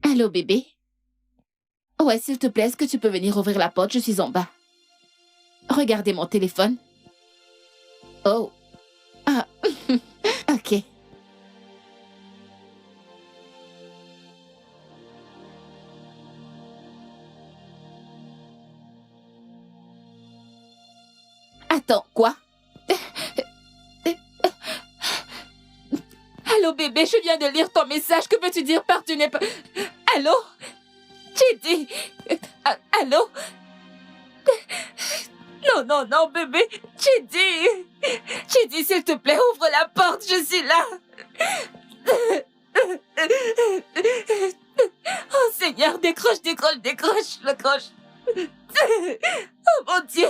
Allô, bébé? Ouais, s'il te plaît, est-ce que tu peux venir ouvrir la porte? Je suis en bas. Regardez mon téléphone. Oh. Ah. OK. Attends, quoi? Allô, bébé, je viens de lire ton message. Que veux-tu dire par tu n'es pas... Allô? J'ai dit... Allô? Non, non, non, bébé. J'ai dit, s'il te plaît, ouvre la porte, je suis là. Oh, Seigneur, décroche, décroche, décroche, décroche. Oh, mon Dieu.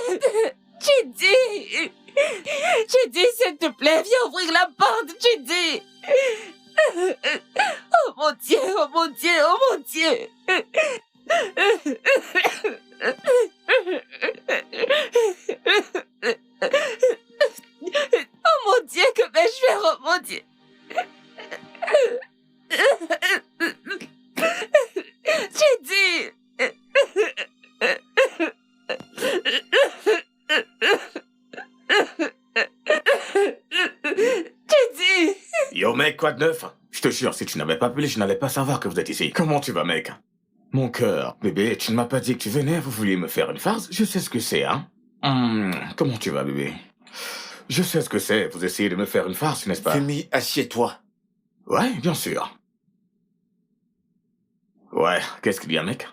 J'ai dit, s'il te plaît, viens ouvrir la porte, j'ai dit. Oh, mon Dieu, oh, mon Dieu, oh, mon Dieu. Oh mon Dieu, que vais-je faire? Oh mon Dieu. J'ai dit. J'ai dit. Yo mec, quoi de neuf? Je te jure, si tu n'avais pas appelé, je n'allais pas savoir que vous êtes ici. Comment tu vas, mec? Mon cœur, bébé, tu ne m'as pas dit que tu venais, vous vouliez me faire une farce? Je sais ce que c'est, hein? Comment tu vas, bébé? Je sais ce que c'est, vous essayez de me faire une farce, n'est-ce pas? Femi, assieds-toi. Ouais, bien sûr. Ouais, qu'est-ce qu'il y a, mec?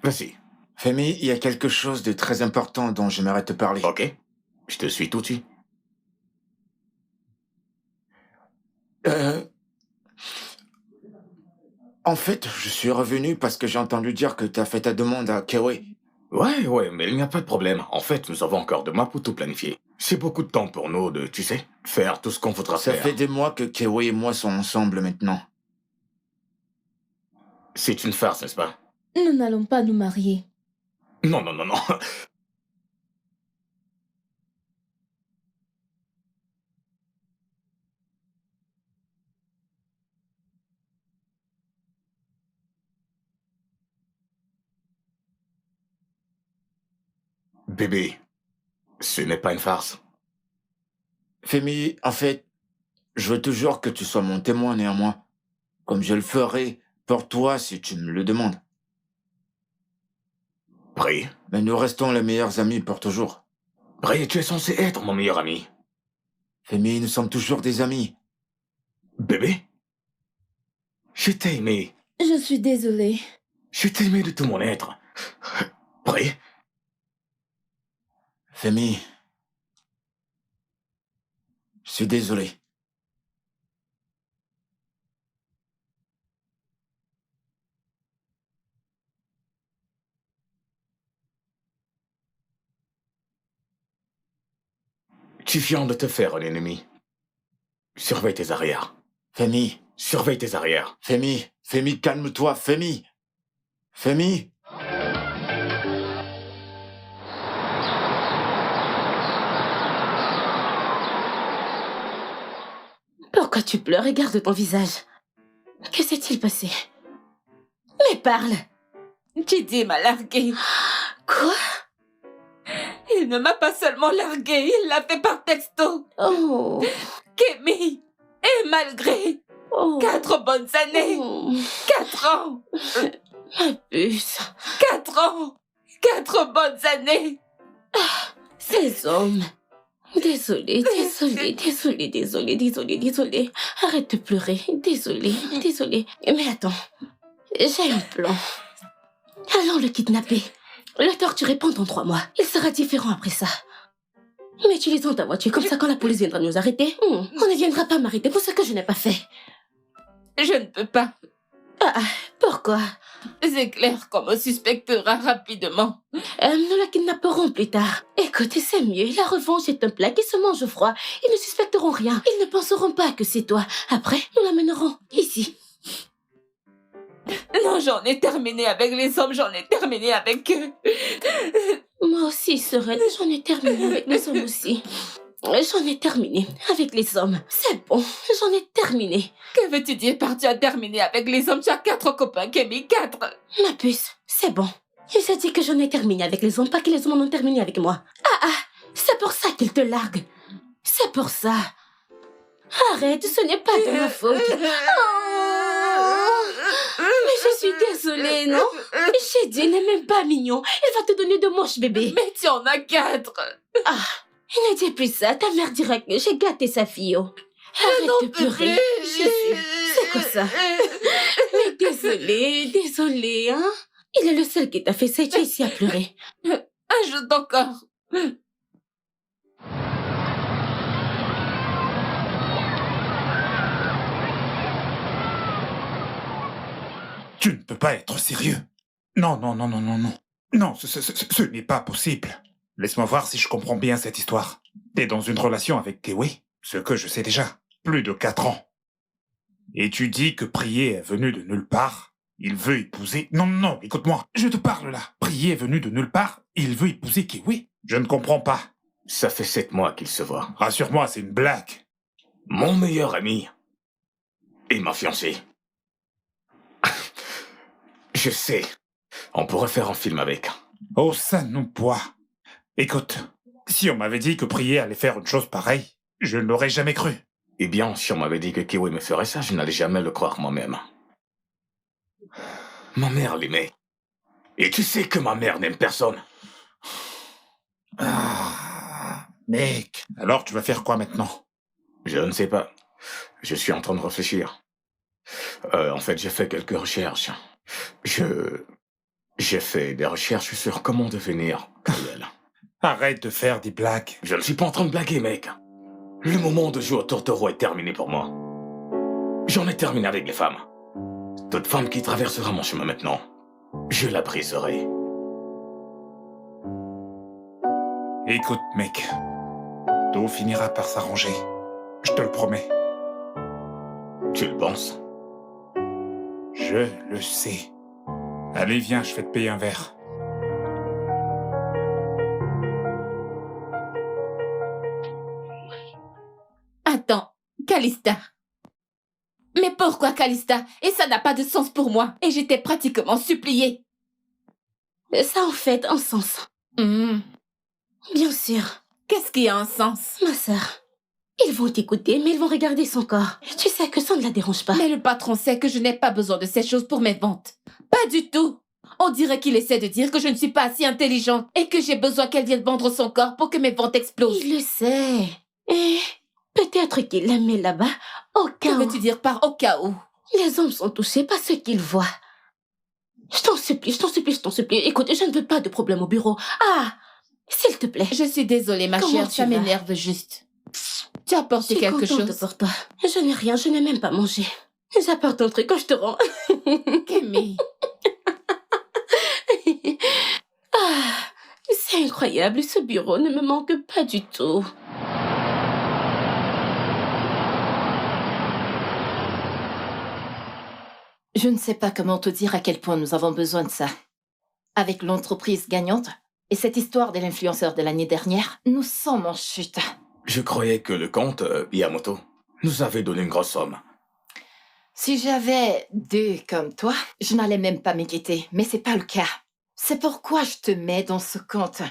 Vas-y. Femi, il y a quelque chose de très important dont j'aimerais te parler. Ok, je te suis tout de suite. En fait, je suis revenu parce que j'ai entendu dire que tu as fait ta demande à Kewe. Ouais, mais il n'y a pas de problème. En fait, nous avons encore 2 mois pour tout planifier. C'est beaucoup de temps pour nous de, tu sais, faire tout ce qu'on voudra Ça faire. fait des mois que Kewe et moi sont ensemble maintenant. C'est une farce, n'est-ce pas? Nous n'allons pas nous marier. Non. Bébé, ce n'est pas une farce. Femi, en fait, je veux toujours que tu sois mon témoin néanmoins, comme je le ferai pour toi si tu me le demandes. Brie, Mais nous restons les meilleurs amis pour toujours. Brie, tu es censé être mon meilleur ami. Femi, nous sommes toujours des amis. Bébé, je t'ai aimé. Je suis désolée. Je t'ai aimé de tout mon être. Brie, Femi, je suis désolé. tu viens de te faire un ennemi. Surveille tes arrières. Femi, Surveille tes arrières. Femi, calme-toi, Femi. Femi. Pourquoi tu pleures? Regarde ton visage. Que s'est-il passé? Mais parle! Chidi m'a largué. Quoi? Il ne m'a pas seulement largué, il l'a fait par texto. Oh. Kémy. Et malgré Oh. 4 bonnes années. Oh. 4 ans. Ma puce. 4 ans. 4 bonnes années. Ces hommes. Désolée. Arrête de pleurer. Désolée. Mais attends. J'ai un plan. Allons le kidnapper. Le torturer pendant 3 mois. Il sera différent après ça. Mais utilisons ta voiture, comme ça quand la police viendra nous arrêter, on ne viendra pas m'arrêter pour ce que je n'ai pas fait. Je ne peux pas. Ah, pourquoi? C'est clair qu'on me suspectera rapidement. Nous la kidnapperons plus tard. Écoute, c'est mieux. La revanche est un plat qui se mange au froid. Ils ne suspecteront rien. Ils ne penseront pas que c'est toi. Après, nous l'amènerons ici. Non, j'en ai terminé avec les hommes, j'en ai terminé avec eux. Moi aussi, Sereine, j'en ai terminé avec les hommes aussi. J'en ai terminé avec les hommes. C'est bon, j'en ai terminé. Que veux-tu dire par tu as terminé avec les hommes? Tu as 4 copains, Kémy, 4. Ma puce, c'est bon. J'ai dit que j'en ai terminé avec les hommes, pas que les hommes en ont terminé avec moi. C'est pour ça qu'ils te larguent. C'est pour ça. Arrête, ce n'est pas de ma faute. Mais je suis désolée, non? Chidi n'est même pas mignon. Il va te donner de moches bébés. Mais tu en as 4. Ne dis plus ça. Ta mère dira que j'ai gâté sa fille. Oh. Arrête de pleurer. Jésus, c'est quoi ça? Mais désolée, hein? Il est le seul qui t'a fait ça et tu es ici à pleurer. Ajoute encore. Tu ne peux pas être sérieux. Non. Non, ce n'est pas possible. Laisse-moi voir si je comprends bien cette histoire. T'es dans une relation avec Kewi, ce que je sais déjà. Plus de 4 ans. Et tu dis que Prié est venu de nulle part. Il veut épouser... Non, écoute-moi. Je te parle là. Prié est venu de nulle part. Il veut épouser Kewi. Je ne comprends pas. Ça fait 7 mois qu'ils se voient. Rassure-moi, c'est une blague. Mon meilleur ami et ma fiancée. Je sais. On pourrait faire un film avec. Oh, ça nous poids. Écoute, si on m'avait dit que Prié allait faire une chose pareille, je ne l'aurais jamais cru. Eh bien, si on m'avait dit que Kiwi me ferait ça, je n'allais jamais le croire moi-même. Ma mère l'aimait. Et tu sais que ma mère n'aime personne. Mec, alors tu vas faire quoi maintenant? Je ne sais pas. Je suis en train de réfléchir. En fait, j'ai fait quelques recherches. J'ai fait des recherches sur comment devenir cruel. Arrête de faire des blagues. Je ne suis pas en train de blaguer, mec. Le moment de jouer au tourtereau est terminé pour moi. J'en ai terminé avec les femmes. Toute femme qui traversera mon chemin maintenant, je la briserai. Écoute, mec. Tout finira par s'arranger. Je te le promets. Tu le penses? Je le sais. Allez, viens, je vais te payer un verre. Attends, Calista. Mais pourquoi Calista? Et ça n'a pas de sens pour moi. Et j'étais pratiquement suppliée. Ça en fait un sens. Bien sûr. Qu'est-ce qui a un sens? Ma sœur, ils vont t'écouter, mais ils vont regarder son corps. Tu sais que ça ne la dérange pas. Mais le patron sait que je n'ai pas besoin de ces choses pour mes ventes. Pas du tout. On dirait qu'il essaie de dire que je ne suis pas assez intelligente et que j'ai besoin qu'elle vienne vendre son corps pour que mes ventes explosent. Il le sait. Et peut-être qu'il la met là-bas au cas où. Que veux-tu dire par au cas où? Les hommes sont touchés par ce qu'ils voient. Je t'en supplie. Écoute, je ne veux pas de problème au bureau. S'il te plaît. Je suis désolée, ma Comment chère, tu ça vas? m'énerve juste. Tu as Je apporté suis quelque contente chose? pour toi. Je n'ai rien, je n'ai même pas mangé. J'apporte un truc quand je te rends. Kémy. C'est incroyable, ce bureau ne me manque pas du tout. Je ne sais pas comment te dire à quel point nous avons besoin de ça. Avec l'entreprise gagnante et cette histoire de l'influenceur de l'année dernière, nous sommes en chute. Je croyais que le comte, Yamoto, nous avait donné une grosse somme. Si j'avais 2 comme toi, je n'allais même pas m'inquiéter, mais c'est pas le cas. C'est pourquoi je te mets dans ce compte.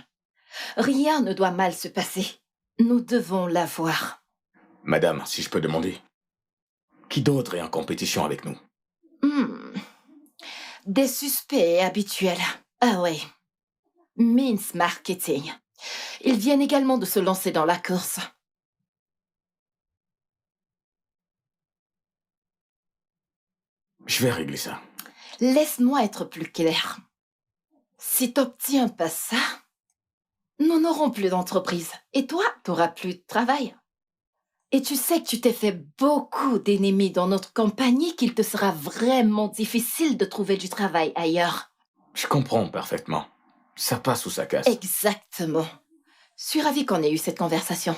Rien ne doit mal se passer. Nous devons l'avoir. Madame, si je peux demander, qui d'autre est en compétition avec nous? Des suspects habituels. Ah ouais. Means Marketing. Ils viennent également de se lancer dans la course. Je vais régler ça. Laisse-moi être plus clair. Si t'obtiens pas ça, nous n'aurons plus d'entreprise. Et toi, t'auras plus de travail. Et tu sais que tu t'es fait beaucoup d'ennemis dans notre compagnie, qu'il te sera vraiment difficile de trouver du travail ailleurs. Je comprends parfaitement. Ça passe ou ça casse. Exactement. Je suis ravie qu'on ait eu cette conversation.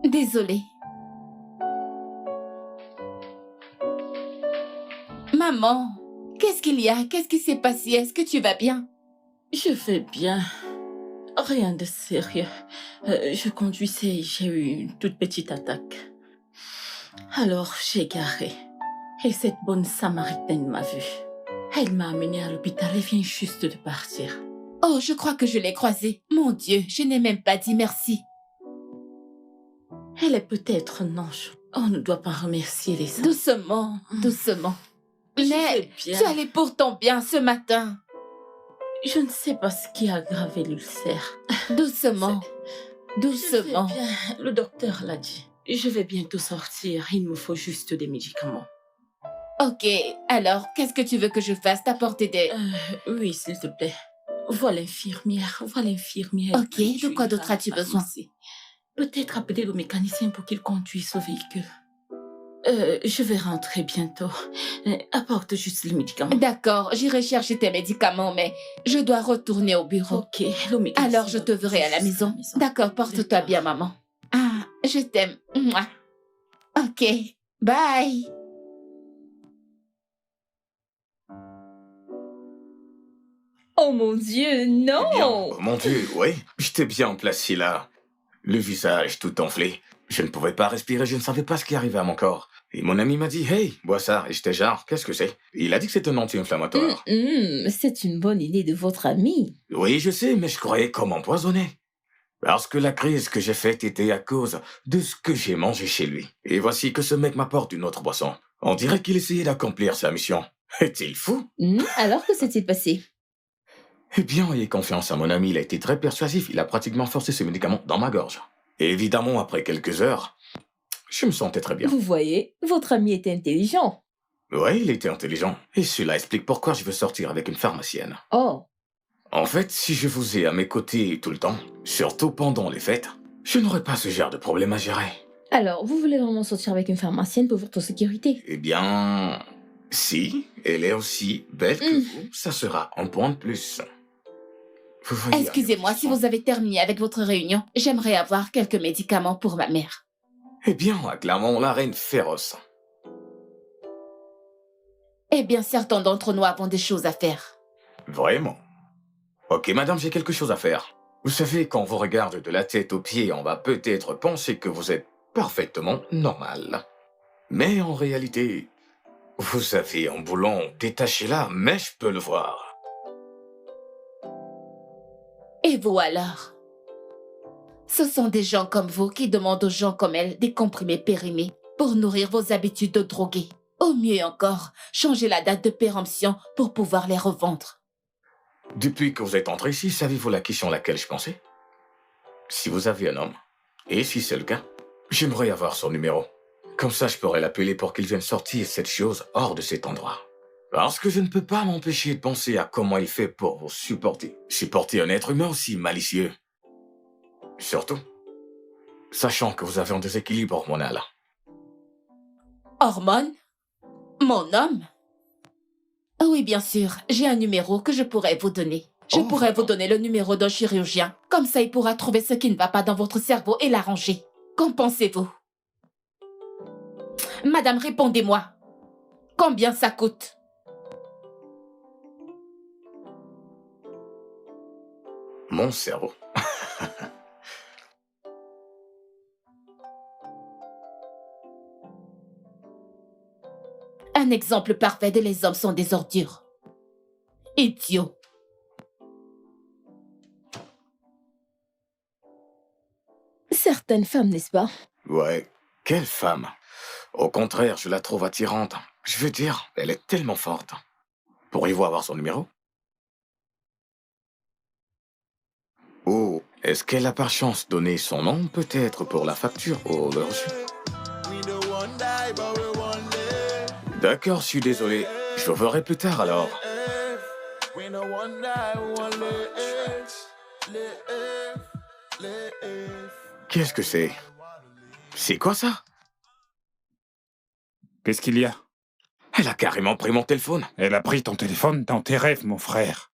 Désolée. Maman, qu'est-ce qu'il y a? Qu'est-ce qui s'est passé? Est-ce que tu vas bien? Je vais bien. Rien de sérieux. Je conduisais et j'ai eu une toute petite attaque. Alors, j'ai garé. Et cette bonne Samaritaine m'a vue. Elle m'a amenée à l'hôpital et vient juste de partir. Oh, je crois que je l'ai croisée. Mon Dieu, je n'ai même pas dit merci. Elle est peut-être un ange. On ne doit pas remercier les saints. Doucement, doucement. Je Mais vais bien. tu allais pour ton bien ce matin. Je ne sais pas ce qui a aggravé l'ulcère. Doucement, doucement. Je vais bien. Le docteur l'a dit. Je vais bientôt sortir. Il me faut juste des médicaments. Ok, alors, qu'est-ce que tu veux que je fasse? T'apporter des... Oui, s'il te plaît. Vois l'infirmière. Ok, de quoi d'autre as-tu besoin? Peut-être appeler le mécanicien pour qu'il conduise le véhicule. Je vais rentrer bientôt. Apporte juste le médicament. D'accord, j'irai chercher tes médicaments, mais je dois retourner au bureau. Ok, le mécanicien. Alors, je te verrai à la maison. D'accord, porte-toi D'accord. bien, maman. Ah, je t'aime. Mouah. Ok, bye. Oh mon Dieu, non! Eh bien, oh mon Dieu, oui. J'étais bien placé là. Le visage tout enflé. Je ne pouvais pas respirer, je ne savais pas ce qui arrivait à mon corps. Et mon ami m'a dit, hey, bois ça. Et j'étais genre, qu'est-ce que c'est? Il a dit que c'est un anti-inflammatoire. C'est une bonne idée de votre ami. Oui, je sais, mais je croyais qu'on m'empoisonnait. Parce que la crise que j'ai faite était à cause de ce que j'ai mangé chez lui. Et voici que ce mec m'apporte une autre boisson. On dirait qu'il essayait d'accomplir sa mission. Est-il fou? Alors que s'est-il passé? Eh bien, ayez confiance à mon ami, il a été très persuasif. Il a pratiquement forcé ses médicaments dans ma gorge. Et évidemment, après quelques heures, je me sentais très bien. Vous voyez, votre ami était intelligent. Oui, il était intelligent. Et cela explique pourquoi je veux sortir avec une pharmacienne. Oh, En fait, si je vous ai à mes côtés tout le temps, surtout pendant les fêtes, je n'aurais pas ce genre de problème à gérer. alors vous voulez vraiment sortir avec une pharmacienne pour votre sécurité? Eh bien, si elle est aussi belle que vous, ça sera un point de plus. Vous voyez, Excusez-moi, si vous avez terminé avec votre réunion, j'aimerais avoir quelques médicaments pour ma mère. Eh bien, acclamons la reine féroce. Eh bien, certains d'entre nous avons des choses à faire. Vraiment. Ok, madame, j'ai quelque chose à faire. Vous savez, quand on vous regarde de la tête aux pieds, on va peut-être penser que vous êtes parfaitement normal. Mais en réalité, vous avez un boulon détaché là, mais je peux le voir. Et vous alors? Ce sont des gens comme vous qui demandent aux gens comme elle des comprimés périmés pour nourrir vos habitudes de droguer. Au mieux encore, changer la date de péremption pour pouvoir les revendre. Depuis que vous êtes entré ici, savez-vous la question à laquelle je pensais? Si vous avez un homme, et si c'est le cas, j'aimerais avoir son numéro. Comme ça, je pourrais l'appeler pour qu'il vienne sortir cette chose hors de cet endroit. Parce que je ne peux pas m'empêcher de penser à comment il fait pour vous supporter. Supporter un être humain aussi malicieux. Surtout, sachant que vous avez un déséquilibre hormonal. Hormones? Mon homme? Oui, bien sûr, j'ai un numéro que je pourrais vous donner. Je pourrais vous donner le numéro d'un chirurgien. Comme ça, il pourra trouver ce qui ne va pas dans votre cerveau et l'arranger. Qu'en pensez-vous? Madame, répondez-moi. Combien ça coûte? Mon cerveau. Un exemple parfait de les hommes sont des ordures. Idiots. Certaines femmes, n'est-ce pas? Ouais, quelle femme. Au contraire, je la trouve attirante. Je veux dire, elle est tellement forte. Pourriez-vous avoir son numéro? Oh, est-ce qu'elle a par chance donné son nom, peut-être pour la facture ou le reçu? D'accord, je suis désolé. Je vous verrai plus tard alors. Qu'est-ce que c'est? C'est quoi ça? Qu'est-ce qu'il y a? Elle a carrément pris mon téléphone. Elle a pris ton téléphone dans tes rêves, mon frère.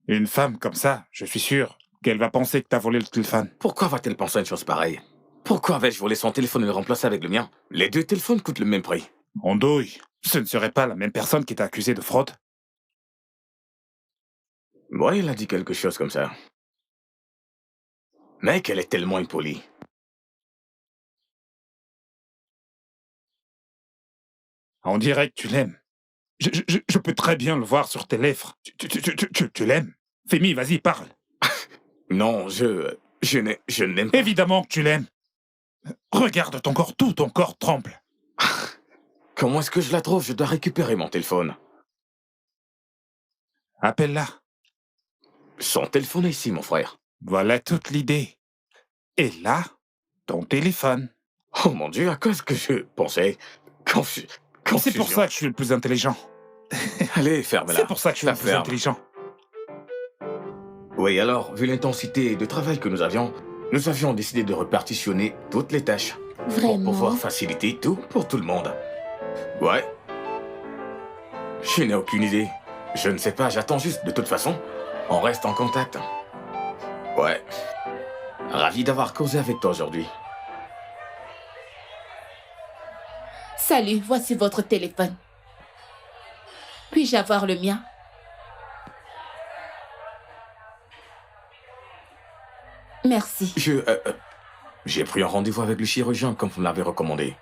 Une femme comme ça, je suis sûr qu'elle va penser que t'as volé le téléphone. Pourquoi va-t-elle penser à une chose pareille? Pourquoi vais-je voler son téléphone et le remplacer avec le mien? Les deux téléphones coûtent le même prix. Andouille, ce ne serait pas la même personne qui t'a accusé de fraude? Ouais, elle a dit quelque chose comme ça. Mec, elle est tellement impolie. On dirait que tu l'aimes. Je peux très bien le voir sur tes lèvres. Tu l'aimes? Femi, vas-y, parle. Non, je n'aime pas. Évidemment que tu l'aimes. Regarde ton corps, tout ton corps tremble. Comment est-ce que je la trouve? Je dois récupérer mon téléphone. Appelle-la. Son téléphone est ici, mon frère. Voilà toute l'idée. Et là, ton téléphone. Oh mon Dieu, à cause que je pensais... C'est pour ça que je suis le plus intelligent. Allez, ferme-la. C'est pour ça que je suis La le plus ferme. intelligent. Oui, alors, vu l'intensité de travail que nous avions décidé de repartitionner toutes les tâches. Pour Vraiment? pouvoir faciliter tout pour tout le monde. Ouais. Je n'ai aucune idée. Je ne sais pas, j'attends juste. De toute façon, on reste en contact. Ouais. Ravi d'avoir causé avec toi aujourd'hui. Salut, voici votre téléphone. Puis-je avoir le mien? Merci. J'ai pris un rendez-vous avec le chirurgien comme vous me l'avez recommandé.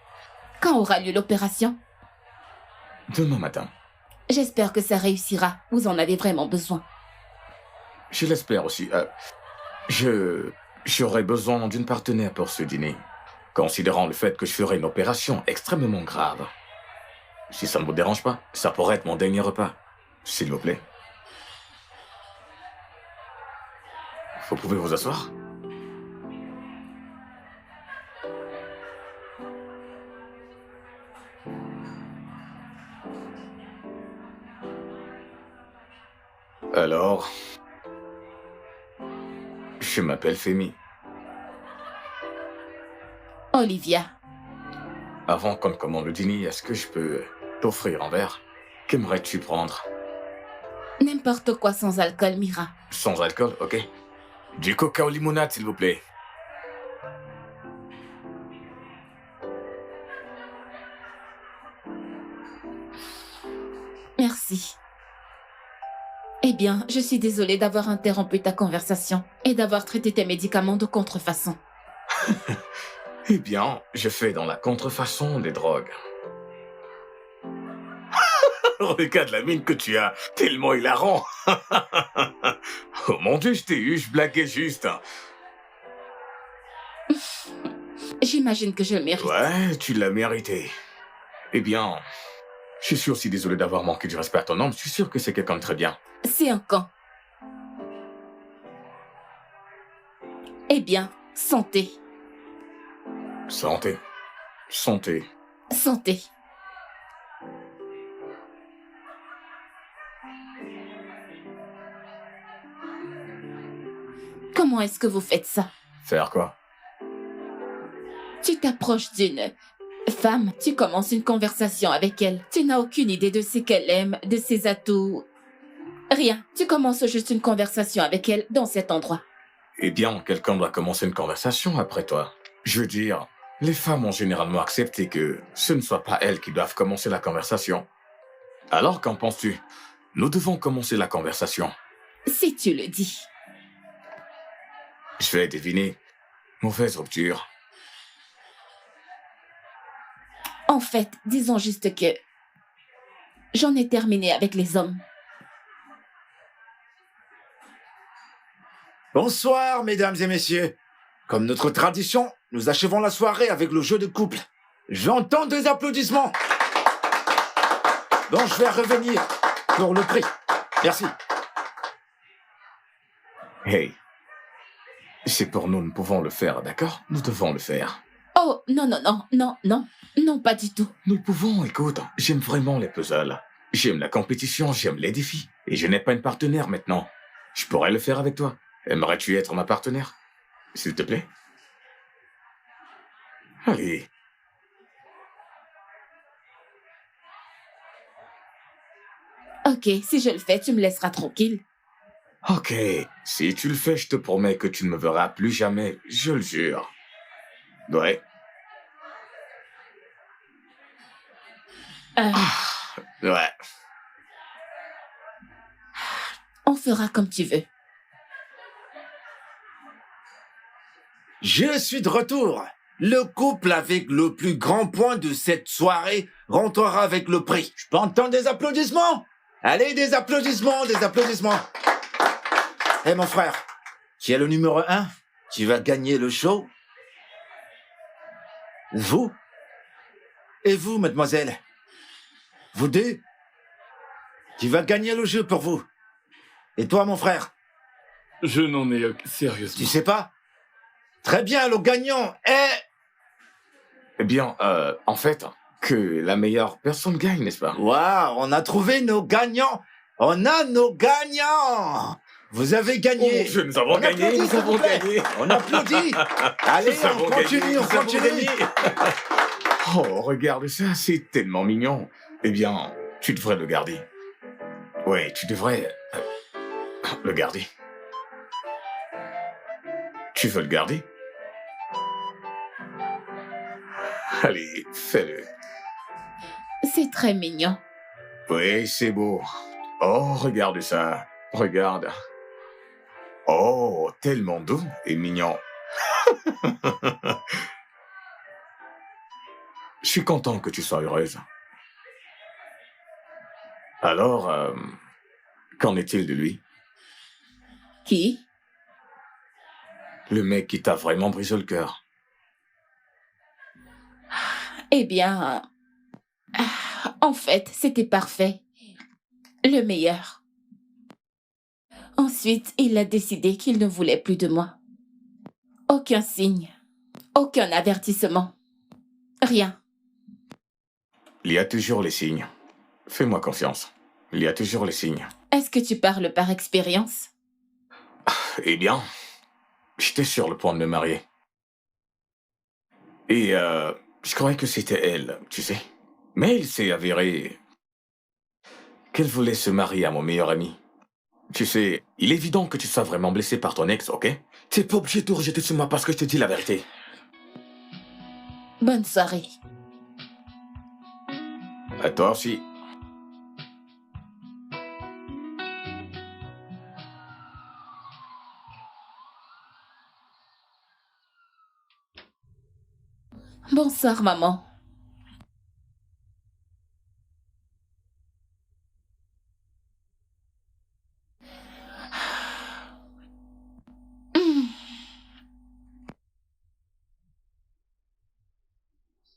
Quand aura lieu l'opération? Demain matin. J'espère que ça réussira. Vous en avez vraiment besoin. Je l'espère aussi. J'aurais besoin d'une partenaire pour ce dîner, considérant le fait que je ferai une opération extrêmement grave. Si ça ne vous dérange pas, ça pourrait être mon dernier repas. S'il vous plaît. Vous pouvez vous asseoir? Alors, je m'appelle Femi. Olivia. Avant qu'on ne commande le dîner, est-ce que je peux t'offrir un verre? Qu'aimerais-tu prendre? N'importe quoi sans alcool, Mira. Sans alcool, ok. Du coca au limonade, s'il vous plaît. Merci. Eh bien, je suis désolée d'avoir interrompu ta conversation et d'avoir traité tes médicaments de contrefaçon. Eh bien, je fais dans la contrefaçon des drogues. Regarde la mine que tu as, tellement hilarant. Oh mon Dieu, je t'ai eu, je blaguais juste. J'imagine que je le mérite. Ouais, tu l'as mérité. Eh bien, je suis aussi désolé d'avoir manqué du respect à ton homme. Je suis sûr que c'est quelqu'un de très bien. C'est un camp. Eh bien, santé. Santé. Santé. Santé. Comment est-ce que vous faites ça? Faire quoi? Tu t'approches d'une femme, tu commences une conversation avec elle. Tu n'as aucune idée de ce qu'elle aime, de ses atouts. Rien. Tu commences juste une conversation avec elle dans cet endroit. Eh bien, quelqu'un doit commencer une conversation après toi. Je veux dire, les femmes ont généralement accepté que ce ne soit pas elles qui doivent commencer la conversation. Alors, qu'en penses-tu? Nous devons commencer la conversation. Si tu le dis. Je vais deviner. Mauvaise rupture. En fait, disons juste que j'en ai terminé avec les hommes. Bonsoir, mesdames et messieurs. Comme notre tradition, nous achevons la soirée avec le jeu de couple. J'entends des applaudissements. Donc, je vais revenir pour le prix. Merci. Hey. C'est pour nous, nous pouvons le faire, d'accord? Nous devons le faire. Oh, non, non, non, non, non, non, pas du tout. Nous pouvons, écoute, j'aime vraiment les puzzles. J'aime la compétition, j'aime les défis. Et je n'ai pas une partenaire maintenant. Je pourrais le faire avec toi. Aimerais-tu être ma partenaire? S'il te plaît? Allez. Ok, si je le fais, tu me laisseras tranquille. Ok, si tu le fais, je te promets que tu ne me verras plus jamais, je le jure. Ouais. Ouais. On fera comme tu veux. Je suis de retour. Le couple avec le plus grand point de cette soirée rentrera avec le prix. Je peux entendre des applaudissements? Allez, des applaudissements, des applaudissements. Hé, mon frère, tu es le numéro 1. Tu vas gagner le show. Vous? Et vous, mademoiselle? Vous deux? Tu vas gagner le jeu pour vous. Et toi, mon frère? Je n'en ai Tu sérieusement. sais pas? Très bien, le gagnant est... Eh bien, en fait, que la meilleure personne gagne, n'est-ce pas? Waouh, on a trouvé nos gagnants. On a nos gagnants. Vous avez gagné. Oh, nous avons On gagné, applaudit, nous s'il avons vous plaît. gagné. On applaudit. Allez, Nous avons on continue, gagné, on nous avons continue. gagné. Oh, regarde ça, c'est tellement mignon. Eh bien, tu devrais le garder. Ouais, tu devrais le garder. Tu veux le garder? Allez, fais-le. C'est très mignon. Oui, c'est beau. Oh, regarde ça. Regarde. Oh, tellement doux et mignon. Je suis content que tu sois heureuse. Alors, qu'en est-il de lui? Qui? Le mec qui t'a vraiment brisé le cœur. Eh bien, en fait, c'était parfait. Le meilleur. Ensuite, il a décidé qu'il ne voulait plus de moi. Aucun signe, aucun avertissement. Rien. Il y a toujours les signes. Fais-moi confiance. Il y a toujours les signes. Est-ce que tu parles par expérience? Eh bien, j'étais sur le point de me marier. Et je croyais que c'était elle, tu sais. Mais il s'est avéré qu'elle voulait se marier à mon meilleur ami. Tu sais, il est évident que tu sois vraiment blessé par ton ex, ok? T'es pas obligé de tout rejeter sur moi parce que je te dis la vérité. Bonne soirée. À toi aussi. Bonsoir, maman.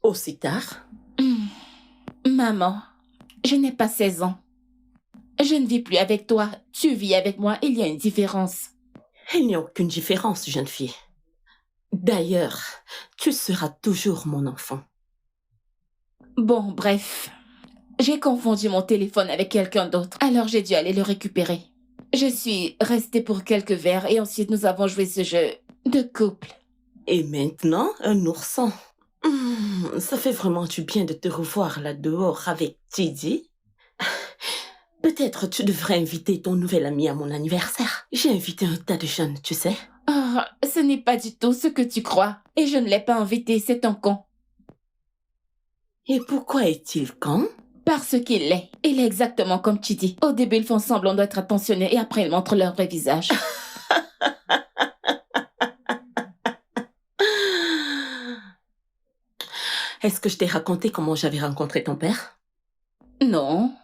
Aussi tard? Maman, je n'ai pas 16 ans. Je ne vis plus avec toi. Tu vis avec moi. Il y a une différence. Il n'y a aucune différence, jeune fille. D'ailleurs, tu seras toujours mon enfant. Bon, bref. J'ai confondu mon téléphone avec quelqu'un d'autre, alors j'ai dû aller le récupérer. Je suis restée pour quelques verres et ensuite nous avons joué ce jeu de couple. Et maintenant, un ourson. Ça fait vraiment du bien de te revoir là dehors avec Didi. Peut-être tu devrais inviter ton nouvel ami à mon anniversaire. J'ai invité un tas de jeunes, tu sais. Oh, ce n'est pas du tout ce que tu crois. Et je ne l'ai pas invité, c'est un con. Et pourquoi est-il con? Parce qu'il l'est. Il est exactement comme tu dis. Au début, ils font semblant d'être attentionnés et après, ils montrent leur vrai visage. Est-ce que je t'ai raconté comment j'avais rencontré ton père? Non.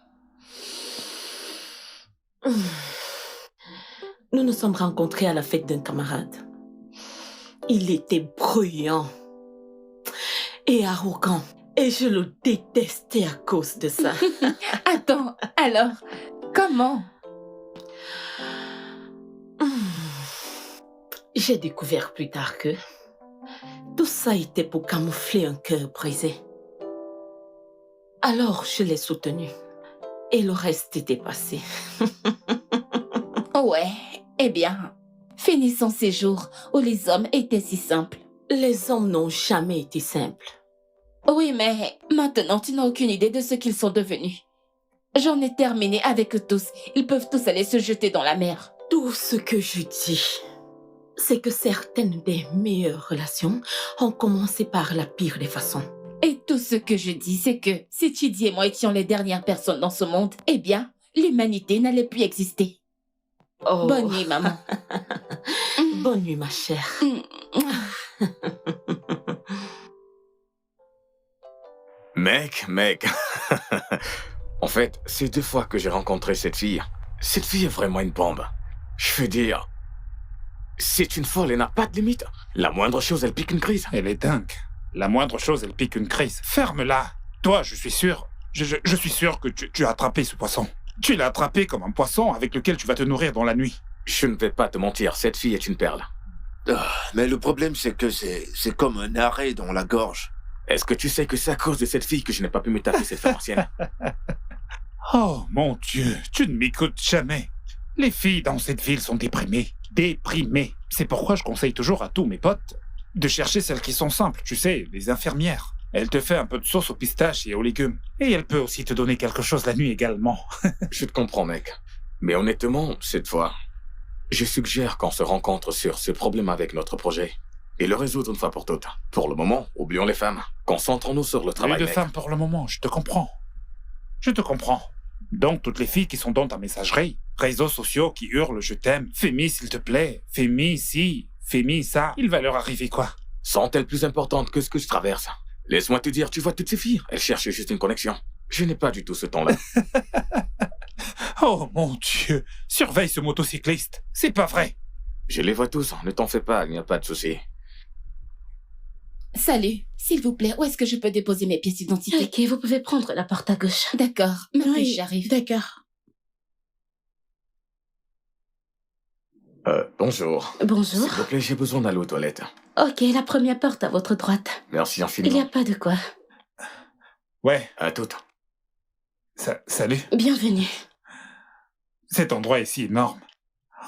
Nous nous sommes rencontrés à la fête d'un camarade. Il était bruyant et arrogant. Et je le détestais à cause de ça. Attends, alors, comment? J'ai découvert plus tard que tout ça était pour camoufler un cœur brisé. Alors je l'ai soutenu. Et le reste était passé. Ouais, eh bien, finissons ces jours où les hommes étaient si simples. Les hommes n'ont jamais été simples. Oui, mais maintenant, tu n'as aucune idée de ce qu'ils sont devenus. J'en ai terminé avec eux tous. Ils peuvent tous aller se jeter dans la mer. Tout ce que je dis, c'est que certaines des meilleures relations ont commencé par la pire des façons. Et tout ce que je dis, c'est que si Chidi et moi étions les dernières personnes dans ce monde, eh bien, l'humanité n'allait plus exister. Oh. Bonne nuit, maman. Bonne nuit, ma chère. Mec. En fait, c'est 2 fois que j'ai rencontré cette fille. Cette fille est vraiment une bombe. Je veux dire, c'est une folle, elle n'a pas de limite. La moindre chose, elle pique une crise. Elle est dingue. La moindre chose, elle pique une crise. Ferme-la. Toi, je suis sûr. Je suis sûr que tu as attrapé ce poisson. Tu l'as attrapé comme un poisson avec lequel tu vas te nourrir dans la nuit. Je ne vais pas te mentir, cette fille est une perle. Mais le problème, c'est que c'est comme un arrêt dans la gorge. Est-ce que tu sais que c'est à cause de cette fille que je n'ai pas pu me taper cette femme ancienne? Oh, mon Dieu, tu ne m'écoutes jamais. Les filles dans cette ville sont déprimées. Déprimées. C'est pourquoi je conseille toujours à tous mes potes de chercher celles qui sont simples, tu sais, les infirmières. Elle te fait un peu de sauce aux pistaches et aux légumes. Et elle peut aussi te donner quelque chose la nuit également. Je te comprends, mec. Mais honnêtement, cette fois, je suggère qu'on se rencontre sur ce problème avec notre projet et le résoudre une fois pour toutes. Pour le moment, oublions les femmes. Concentrons-nous sur le travail, Plus de mec. femmes pour le moment, je te comprends. Je te comprends. Donc, toutes les filles qui sont dans ta messagerie, réseaux sociaux qui hurlent « je t'aime »,« fais-mi s'il te plaît »,« fais-mi ci »,« fais-mi ça », il va leur arriver quoi? Sont-elles plus importantes que ce que je traverse? Laisse-moi te dire, tu vois toutes ces filles, elles cherchent juste une connexion. Je n'ai pas du tout ce temps-là. Oh mon Dieu, surveille ce motocycliste, c'est pas vrai. Je les vois tous, ne t'en fais pas, il n'y a pas de souci. Salut, s'il vous plaît, où est-ce que je peux déposer mes pièces d'identité? Ok, vous pouvez prendre la porte à gauche. D'accord, maintenant Oui, j'arrive. D'accord. Bonjour. Bonjour. S'il vous plaît, j'ai besoin d'aller aux toilettes. Ok, la première porte à votre droite. Merci Il n'y infiniment. a pas de quoi. Ouais, À toutes. salut. Bienvenue. Cet endroit est si énorme.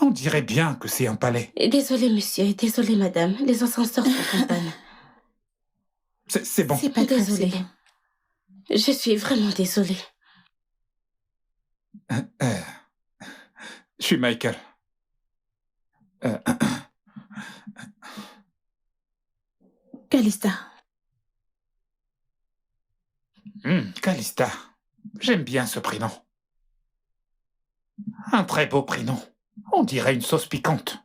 On dirait bien que c'est un palais. Désolé, monsieur, désolé, madame. Les ascenseurs sont en panne. C'est bon. C'est pas grave, c'est bon. Je suis vraiment désolée. Je suis Michael. Calista. Calista. J'aime bien ce prénom. Un très beau prénom. On dirait une sauce piquante.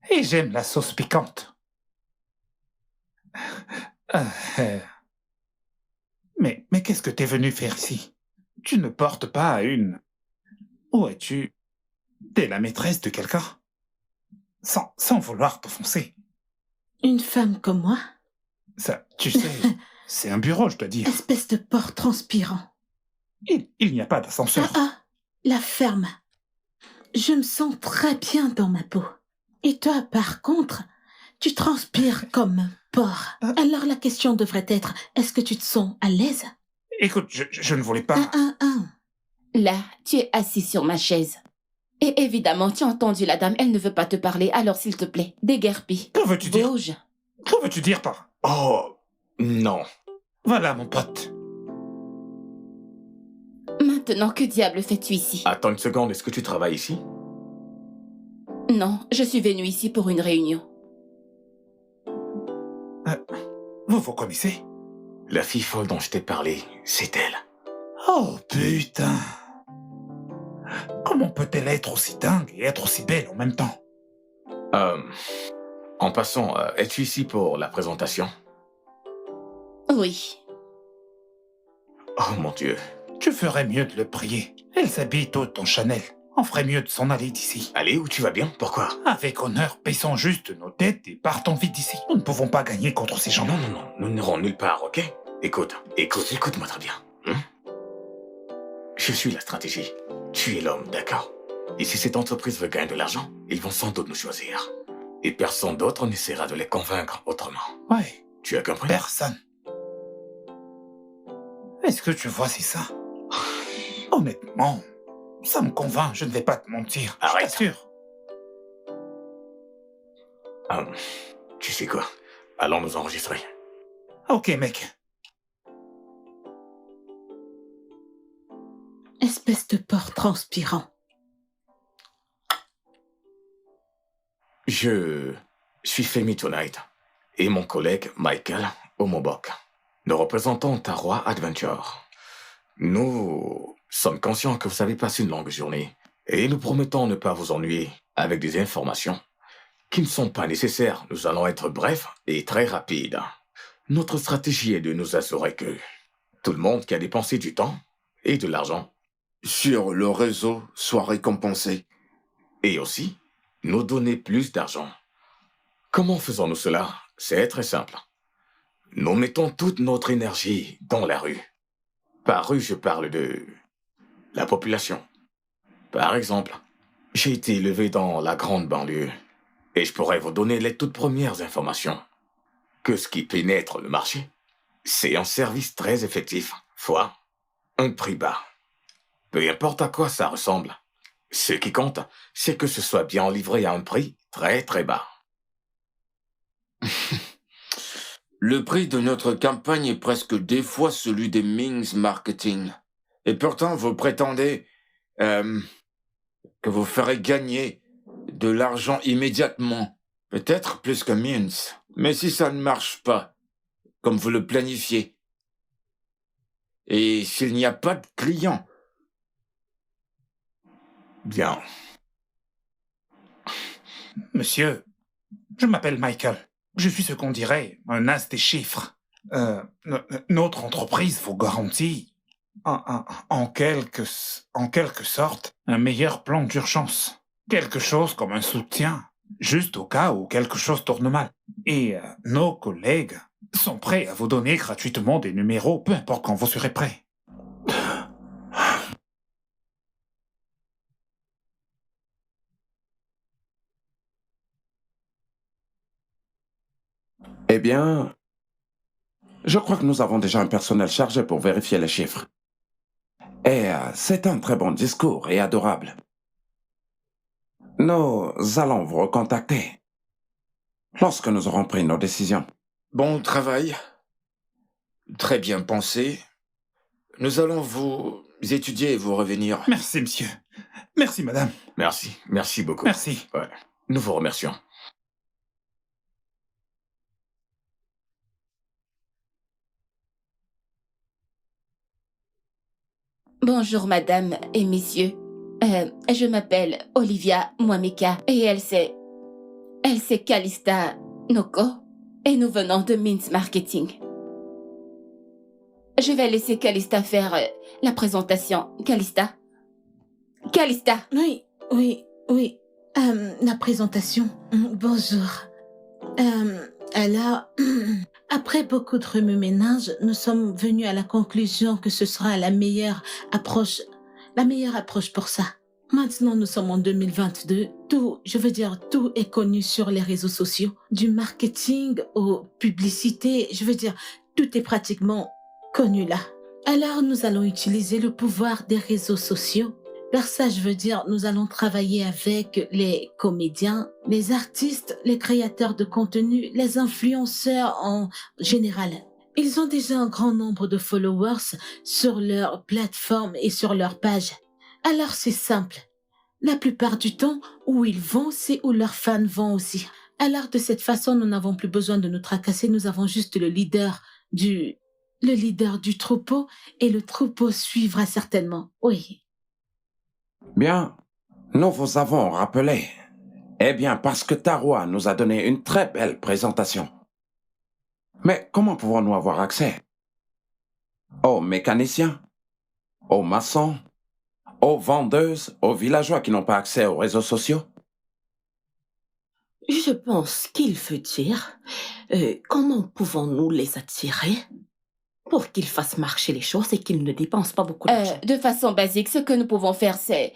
Et j'aime la sauce piquante. Mais qu'est-ce que t'es venu faire ici? Tu ne portes pas une... Où es-tu? T'es la maîtresse de quelqu'un? Sans vouloir t'offenser. Une femme comme moi? Ça, tu sais, c'est un bureau, je dois dire. Espèce de porc transpirant. Il n'y a pas d'ascenseur. La ferme. Je me sens très bien dans ma peau. Et toi, par contre, tu transpires comme un porc. Alors la question devrait être, est-ce que tu te sens à l'aise? Écoute, je ne voulais pas... Là, tu es assis sur ma chaise. Et évidemment, tu as entendu la dame, elle ne veut pas te parler, alors s'il te plaît, déguerpis. Que veux-tu dire? Bouge. Que veux-tu dire par... Oh, non. Voilà, mon pote. Maintenant, que diable fais-tu ici? Attends une seconde, est-ce que tu travailles ici? Non, je suis venue ici pour une réunion. Vous vous connaissez? La fille folle dont je t'ai parlé, c'est elle. Oh putain. Comment peut-elle être aussi dingue et être aussi belle en même temps? En passant, es-tu ici pour la présentation? Oui. Oh mon Dieu. Tu ferais mieux de le prier. Elle s'habille toute en Chanel. On ferait mieux de s'en aller d'ici. Allez, où tu vas bien? Pourquoi? Avec honneur, baissons juste nos têtes et partons vite d'ici. Nous ne pouvons pas gagner contre ces gens. Non, non, non, nous n'irons nulle part, ok? Écoute-moi très bien. Je suis la stratégie. Tu es l'homme, d'accord? Et si cette entreprise veut gagner de l'argent, ils vont sans doute nous choisir. Et personne d'autre n'essaiera de les convaincre autrement. Ouais, Tu as compris? personne. Est-ce que tu vois, c'est ça? Honnêtement, ça me convainc, je ne vais pas te mentir. Arrête. Je t'assure. Tu sais quoi? Allons nous enregistrer. Ok, mec. Espèce de porc transpirant. Je suis Femi Tonight et mon collègue Michael Omobok. Nous représentons Tarwa Adventure. Nous sommes conscients que vous avez passé une longue journée et nous promettons ne pas vous ennuyer avec des informations qui ne sont pas nécessaires. Nous allons être brefs et très rapides. Notre stratégie est de nous assurer que tout le monde qui a dépensé du temps et de l'argent Sur le réseau soit récompensé. et aussi nous donner plus d'argent. Comment faisons-nous cela? C'est très simple. Nous mettons toute notre énergie dans la rue. Par rue, je parle de la population. Par exemple, j'ai été élevé dans la grande banlieue et je pourrais vous donner les toutes premières informations. Que ce qui pénètre le marché, c'est un service très effectif, fois un prix bas. Peu importe à quoi ça ressemble. Ce qui compte, c'est que ce soit bien livré à un prix très très bas. Le prix de notre campagne est presque 2 fois celui des Mings Marketing. Et pourtant, vous prétendez que vous ferez gagner de l'argent immédiatement. Peut-être plus que Mings. Mais si ça ne marche pas, comme vous le planifiez, et s'il n'y a pas de clients, Bien. Monsieur, je m'appelle Michael. Je suis ce qu'on dirait un as des chiffres. Notre entreprise vous garantit, en quelque sorte, un meilleur plan d'urgence. Quelque chose comme un soutien, juste au cas où quelque chose tourne mal. Et nos collègues sont prêts à vous donner gratuitement des numéros, peu importe quand vous serez prêts. Eh bien, je crois que nous avons déjà un personnel chargé pour vérifier les chiffres. Et c'est un très bon discours et adorable. Nous allons vous recontacter lorsque nous aurons pris nos décisions. bon travail, très bien pensé. Nous allons vous étudier et vous revenir. Merci, monsieur. Merci, madame. Merci beaucoup. Merci. Ouais. Nous vous remercions. Bonjour, madame et messieurs. Je m'appelle Olivia Mwamika et elle c'est Calista Noko et nous venons de Mins Marketing. Je vais laisser Calista faire la présentation. Calista. Oui. La présentation. Bonjour. Alors, après beaucoup de remue-ménage, nous sommes venus à la conclusion que ce sera la meilleure approche pour ça. Maintenant, nous sommes en 2022. Tout est connu sur les réseaux sociaux. Du marketing aux publicités, tout est pratiquement connu là. Alors, nous allons utiliser le pouvoir des réseaux sociaux. Par ça, nous allons travailler avec les comédiens, les artistes, les créateurs de contenu, les influenceurs en général. Ils ont déjà un grand nombre de followers sur leur plateforme et sur leur page. Alors c'est simple. La plupart du temps, où ils vont, c'est où leurs fans vont aussi. Alors de cette façon, nous n'avons plus besoin de nous tracasser, nous avons juste le leader du le leader du troupeau et le troupeau suivra certainement. Oui. Bien, nous vous avons rappelé. Eh bien, parce que Tarwa nous a donné une très belle présentation. Mais comment pouvons-nous avoir accès? Aux mécaniciens, aux maçons, aux vendeuses, aux villageois qui n'ont pas accès aux réseaux sociaux? Je pense qu'il veut dire comment pouvons-nous les attirer pour qu'ils fassent marcher les choses et qu'ils ne dépensent pas beaucoup d'argent. De façon basique, ce que nous pouvons faire, c'est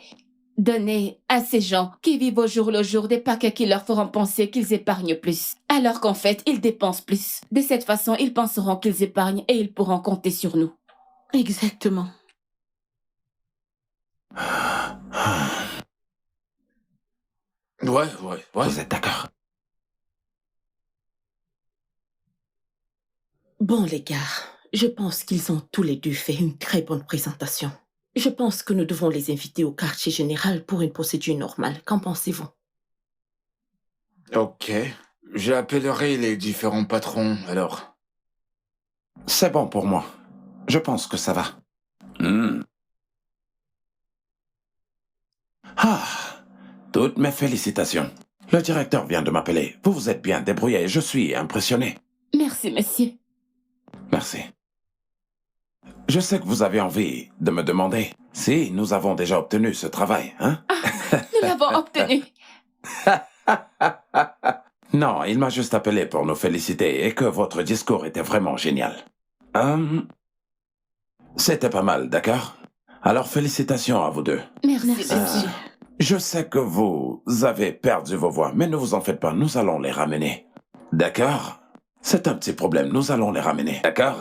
donner à ces gens qui vivent au jour le jour des paquets qui leur feront penser qu'ils épargnent plus, alors qu'en fait, ils dépensent plus. De cette façon, ils penseront qu'ils épargnent et ils pourront compter sur nous. Exactement. Ouais. Vous êtes d'accord? Bon, les gars, je pense qu'ils ont tous les deux fait une très bonne présentation. Je pense que nous devons les inviter au quartier général pour une procédure normale. Qu'en pensez-vous? Ok. J'appellerai les différents patrons, alors. C'est bon pour moi. Je pense que ça va. Ah, toutes mes félicitations. Le directeur vient de m'appeler. Vous vous êtes bien débrouillé. Je suis impressionné. Merci, monsieur. Merci. Je sais que vous avez envie de me demander si nous avons déjà obtenu ce travail, hein? Nous l'avons obtenu. Non, il m'a juste appelé pour nous féliciter et que votre discours était vraiment génial. C'était pas mal, d'accord? Alors félicitations à vous deux. Merci, monsieur. Je sais que vous avez perdu vos voix, mais ne vous en faites pas, nous allons les ramener. D'accord? C'est un petit problème, nous allons les ramener, d'accord?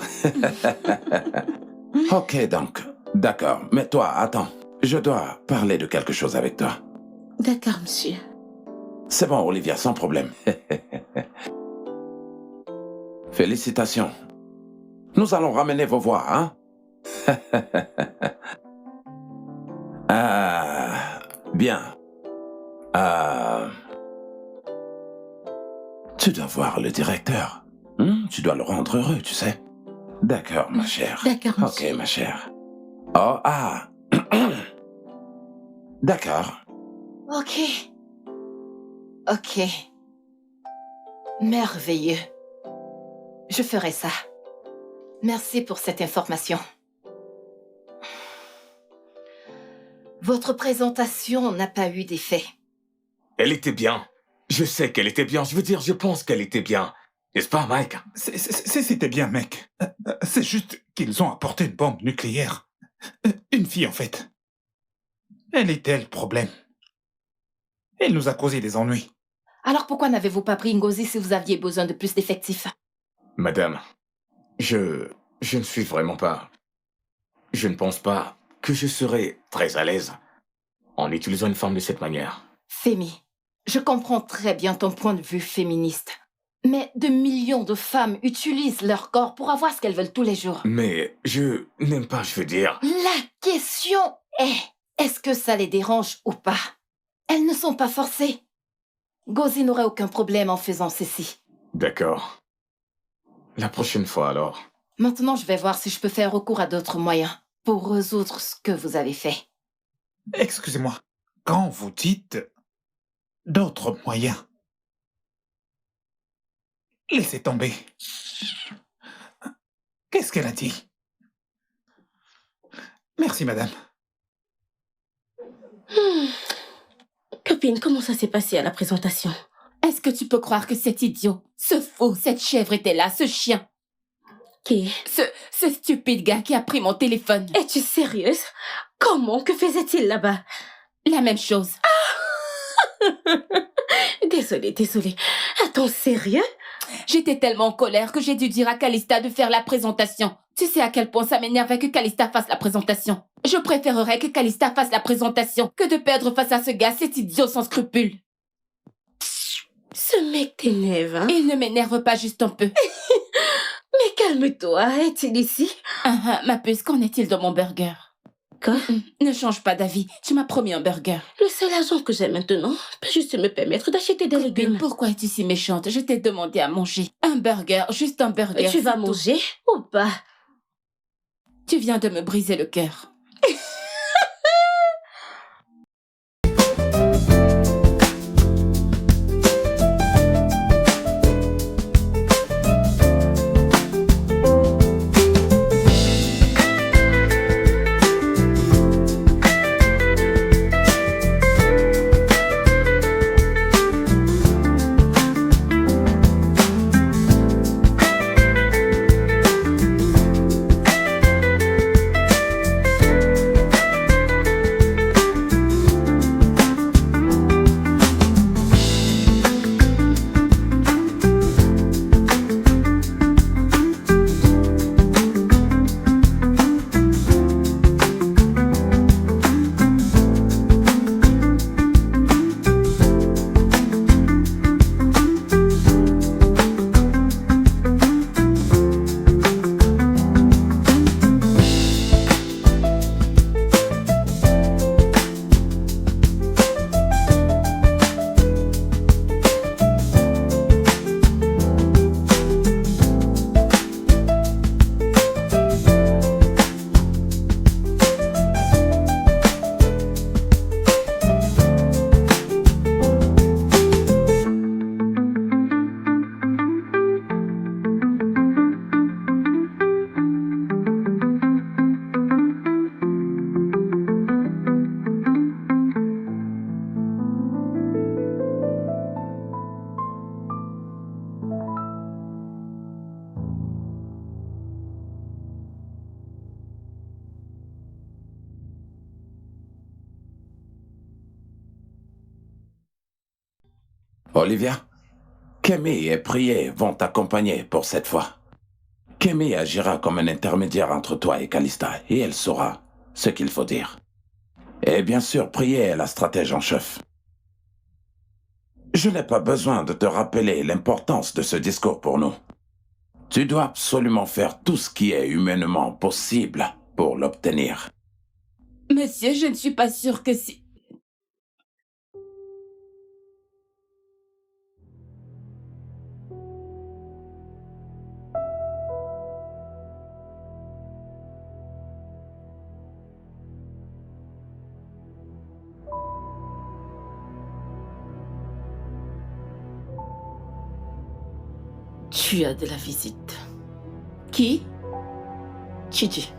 Ok, donc, d'accord. Mais toi, attends, je dois parler de quelque chose avec toi. D'accord, monsieur. C'est bon, Olivia, sans problème. Félicitations. Nous allons ramener vos voix, hein? Bien. Tu dois voir le directeur. Tu dois le rendre heureux, tu sais. D'accord, ma chère. D'accord, monsieur. Ok, ma chère. Oh, D'accord. Ok. Merveilleux. Je ferai ça. Merci pour cette information. Votre présentation n'a pas eu d'effet. Elle était bien. Je sais qu'elle était bien. Je veux dire, je pense qu'elle était bien. N'est-ce pas, Mike? C'était bien, mec. C'est juste qu'ils ont apporté une bombe nucléaire. Une fille, en fait. Elle était le problème. Elle nous a causé des ennuis. Alors pourquoi n'avez-vous pas pris Ngozi si vous aviez besoin de plus d'effectifs? Madame, je ne suis vraiment pas... Je ne pense pas que je serais très à l'aise en utilisant une femme de cette manière. Femi, je comprends très bien ton point de vue féministe. Mais de millions de femmes utilisent leur corps pour avoir ce qu'elles veulent tous les jours. Mais je n'aime pas, je veux dire... La question est-ce que ça les dérange ou pas? Elles ne sont pas forcées. Ngozi n'aurait aucun problème en faisant ceci. D'accord. La prochaine fois, alors. Maintenant, je vais voir si je peux faire recours à d'autres moyens pour résoudre ce que vous avez fait. Excusez-moi. Quand vous dites d'autres moyens, laissez tomber. Qu'est-ce qu'elle a dit? Merci, madame. Copine, comment ça s'est passé à la présentation? Est-ce que tu peux croire que cet idiot, ce fou, cette chèvre était là, ce chien? Qui? Ce stupide gars qui a pris mon téléphone. Es-tu sérieuse? Comment? Que faisait-il là-bas? La même chose. Désolée. Attends, sérieux? J'étais tellement en colère que j'ai dû dire à Calista de faire la présentation. Tu sais à quel point ça m'énervait que Calista fasse la présentation. Je préférerais que Calista fasse la présentation que de perdre face à ce gars, cet idiot sans scrupules. Ce mec t'énerve, hein? Il ne m'énerve pas juste un peu. Mais calme-toi, est-il ici? Ma puce, qu'en est-il de mon burger? Quoi? Ne change pas d'avis, tu m'as promis un burger. Le seul argent que j'ai maintenant peut juste me permettre d'acheter des légumes. Pourquoi es-tu si méchante? Je t'ai demandé à manger. Un burger, juste un burger. Tu vas manger ou pas? viens de me briser le cœur. Olivia, Kemi et Prié vont t'accompagner pour cette fois. Kemi agira comme un intermédiaire entre toi et Calista, et elle saura ce qu'il faut dire. Et bien sûr, Prié est la stratège en chef. Je n'ai pas besoin de te rappeler l'importance de ce discours pour nous. Tu dois absolument faire tout ce qui est humainement possible pour l'obtenir. Monsieur, je ne suis pas sûre que si... Tu as de la visite. Qui? Chiji.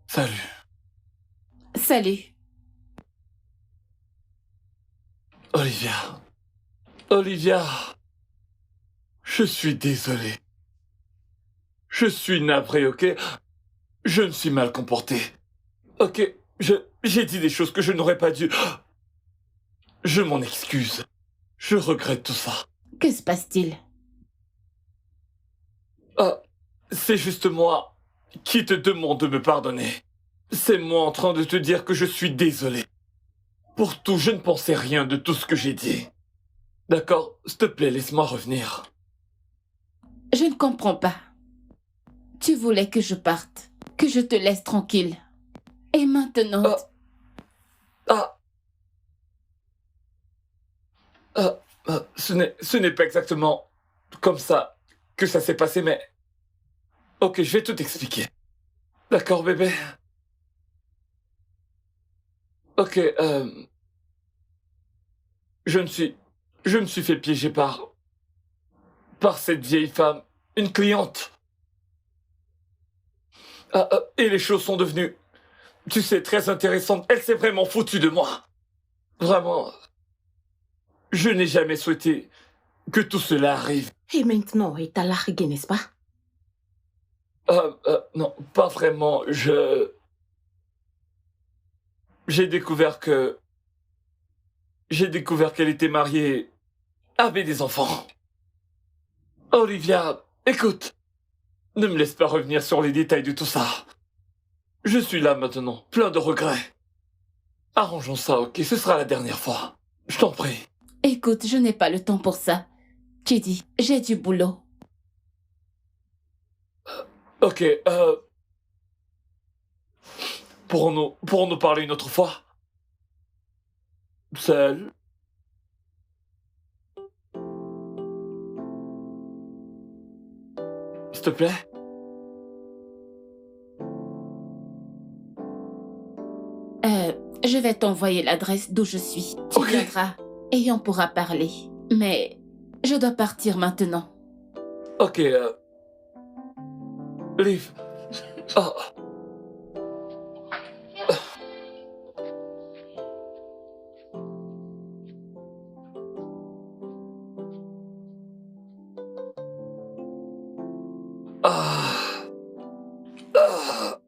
Salut. Salut. Olivia. Olivia. Je suis désolé. Je suis navré, ok? Je me suis mal comporté. Ok, j'ai dit des choses que je n'aurais pas dû. Je m'en excuse. Je regrette tout ça. Que se passe-t-il? Ah, c'est juste moi qui te demande de me pardonner. C'est moi en train de te dire que je suis désolé. Pour tout, je ne pensais rien de tout ce que j'ai dit. D'accord? S'il te plaît, laisse-moi revenir. Je ne comprends pas. Tu voulais que je parte, que je te laisse tranquille. Et maintenant... Ce n'est pas exactement comme ça que ça s'est passé, mais... Ok, je vais tout expliquer. D'accord, bébé? Ok, je me suis fait piéger par cette vieille femme, une cliente. Et les choses sont devenues, tu sais, très intéressantes. Elle s'est vraiment foutue de moi. Vraiment. Je n'ai jamais souhaité que tout cela arrive. Et maintenant, il t'a largué, n'est-ce pas? Non, pas vraiment. J'ai découvert qu'elle était mariée, avait des enfants. Olivia, écoute, ne me laisse pas revenir sur les détails de tout ça. Je suis là maintenant, plein de regrets. Arrangeons ça, ok? Ce sera la dernière fois. Je t'en prie. Écoute, je n'ai pas le temps pour ça. Chidi, j'ai du boulot. Ok, pourrons-nous parler une autre fois? Seul? S'il te plaît? Je vais t'envoyer l'adresse d'où je suis. Tu Ok. viendras et on pourra parler. Mais je dois partir maintenant. Ok, Liv. Oh. Ah. Ah.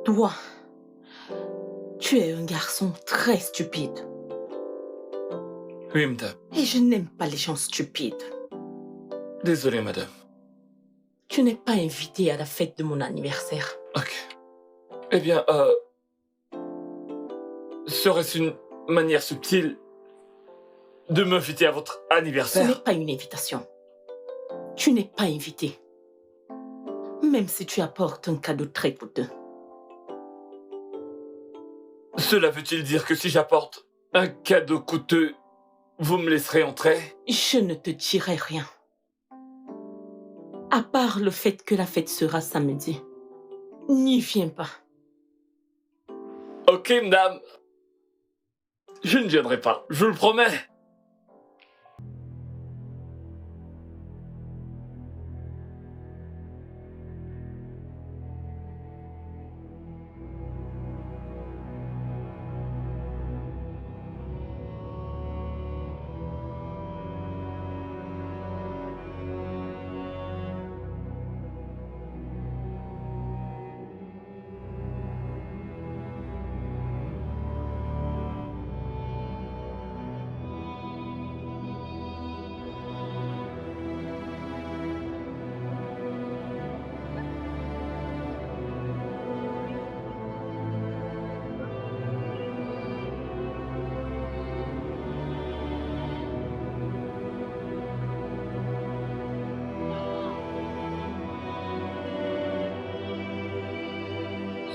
Toi, tu es un garçon très stupide. Oui, madame. Et je n'aime pas les gens stupides. Désolé, madame. Tu n'es pas invité à la fête de mon anniversaire. Ok. Eh bien, serait-ce une manière subtile de m'inviter à votre Ce n'est anniversaire? pas une invitation. Tu n'es pas invité. Même si tu apportes un cadeau très coûteux. Cela veut-il dire que si j'apporte un cadeau coûteux, vous me laisserez entrer? Je ne te dirai rien. À part le fait que la fête sera samedi. N'y viens pas. Ok, madame. Je ne viendrai pas, je vous le promets.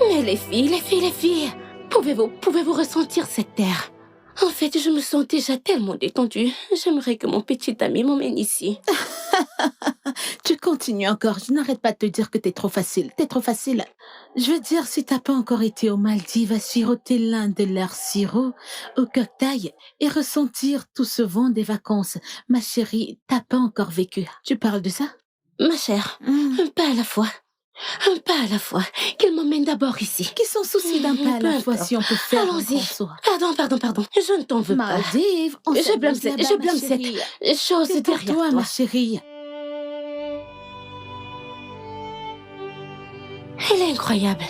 Mais les filles, pouvez-vous ressentir cette terre? En fait, je me sens déjà tellement détendue. J'aimerais que mon petit ami m'emmène ici. Tu continues encore. Je n'arrête pas de te dire que t'es trop facile. T'es trop facile. Je veux dire, si t'as pas encore été aux Maldives à siroter l'un de leurs sirops au cocktail et ressentir tout ce vent des vacances, ma chérie, t'as pas encore vécu. Tu parles de ça? Ma chère, un pas à la fois. Un pas à la fois. Qu'il m'emmène d'abord ici. Qui s'en soucie d'un pas à Peu la fois importe. si on peut faire un Allons-y. grand saut? Pardon. Je ne t'en veux pas. Maldives, on Je s'amuse blâme là-bas, je ma blâme chérie. cette chose C'est pour derrière toi, toi. ma chérie. Elle est incroyable.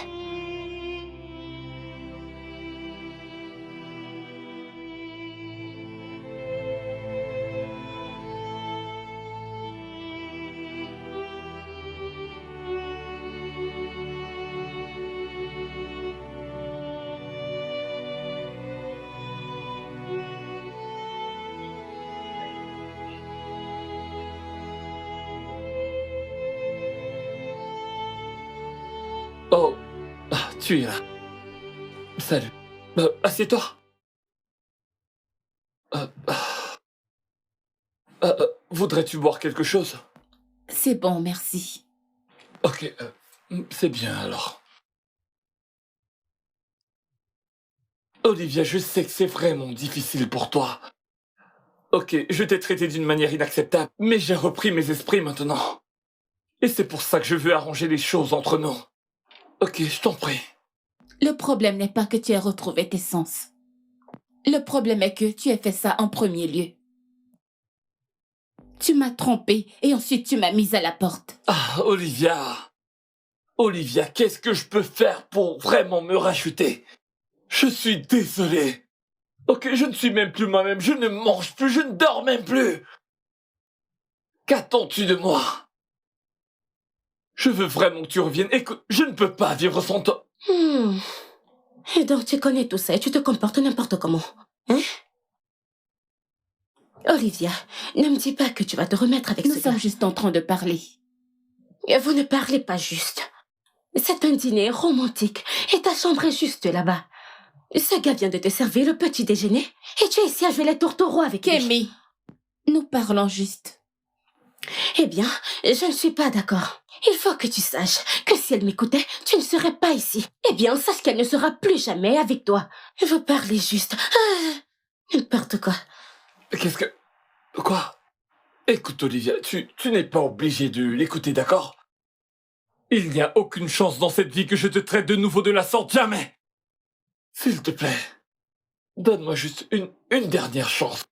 Oh, tu es là. Salut. Assieds-toi. Voudrais-tu boire quelque chose? C'est bon, merci. Ok, c'est bien alors. Olivia, je sais que c'est vraiment difficile pour toi. Ok, je t'ai traité d'une manière inacceptable, mais j'ai repris mes esprits maintenant. Et c'est pour ça que je veux arranger les choses entre nous. Ok, je t'en prie. Le problème n'est pas que tu aies retrouvé tes sens. Le problème est que tu aies fait ça en premier lieu. Tu m'as trompée et ensuite tu m'as mise à la porte. Ah, Olivia. Olivia, qu'est-ce que je peux faire pour vraiment me racheter? Je suis désolé. Ok, je ne suis même plus moi-même, je ne mange plus, je ne dors même plus. Qu'attends-tu de moi? Je veux vraiment que tu reviennes. Écoute, je ne peux pas vivre sans toi. Et donc tu connais tout ça et tu te comportes n'importe comment. Hein? Olivia, ne me dis pas que tu vas te remettre avec Nous ce sommes gars. juste en train de parler. Et vous ne parlez pas juste. C'est un dîner romantique et ta chambre est juste là-bas. Ce gars vient de te servir le petit déjeuner et tu es ici à jouer les tourtereaux avec lui. Kémy, nous parlons juste. Eh bien, je ne suis pas d'accord. Il faut que tu saches que si elle m'écoutait, tu ne serais pas ici. Eh bien, sache qu'elle ne sera plus jamais avec toi. Vous parlez juste. N'importe quoi. Qu'est-ce que... Quoi? Écoute, Olivia, tu n'es pas obligé de l'écouter, d'accord? Il n'y a aucune chance dans cette vie que je te traite de nouveau de la sorte, jamais! S'il te plaît, donne-moi juste une dernière chance.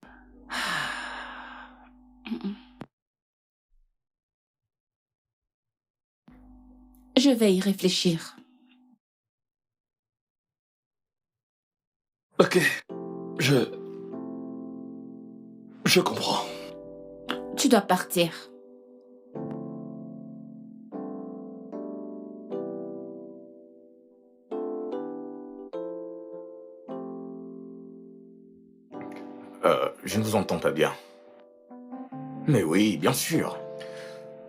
Je vais y réfléchir. Ok, je comprends. Tu dois partir. Je ne vous entends pas bien. Mais oui, bien sûr.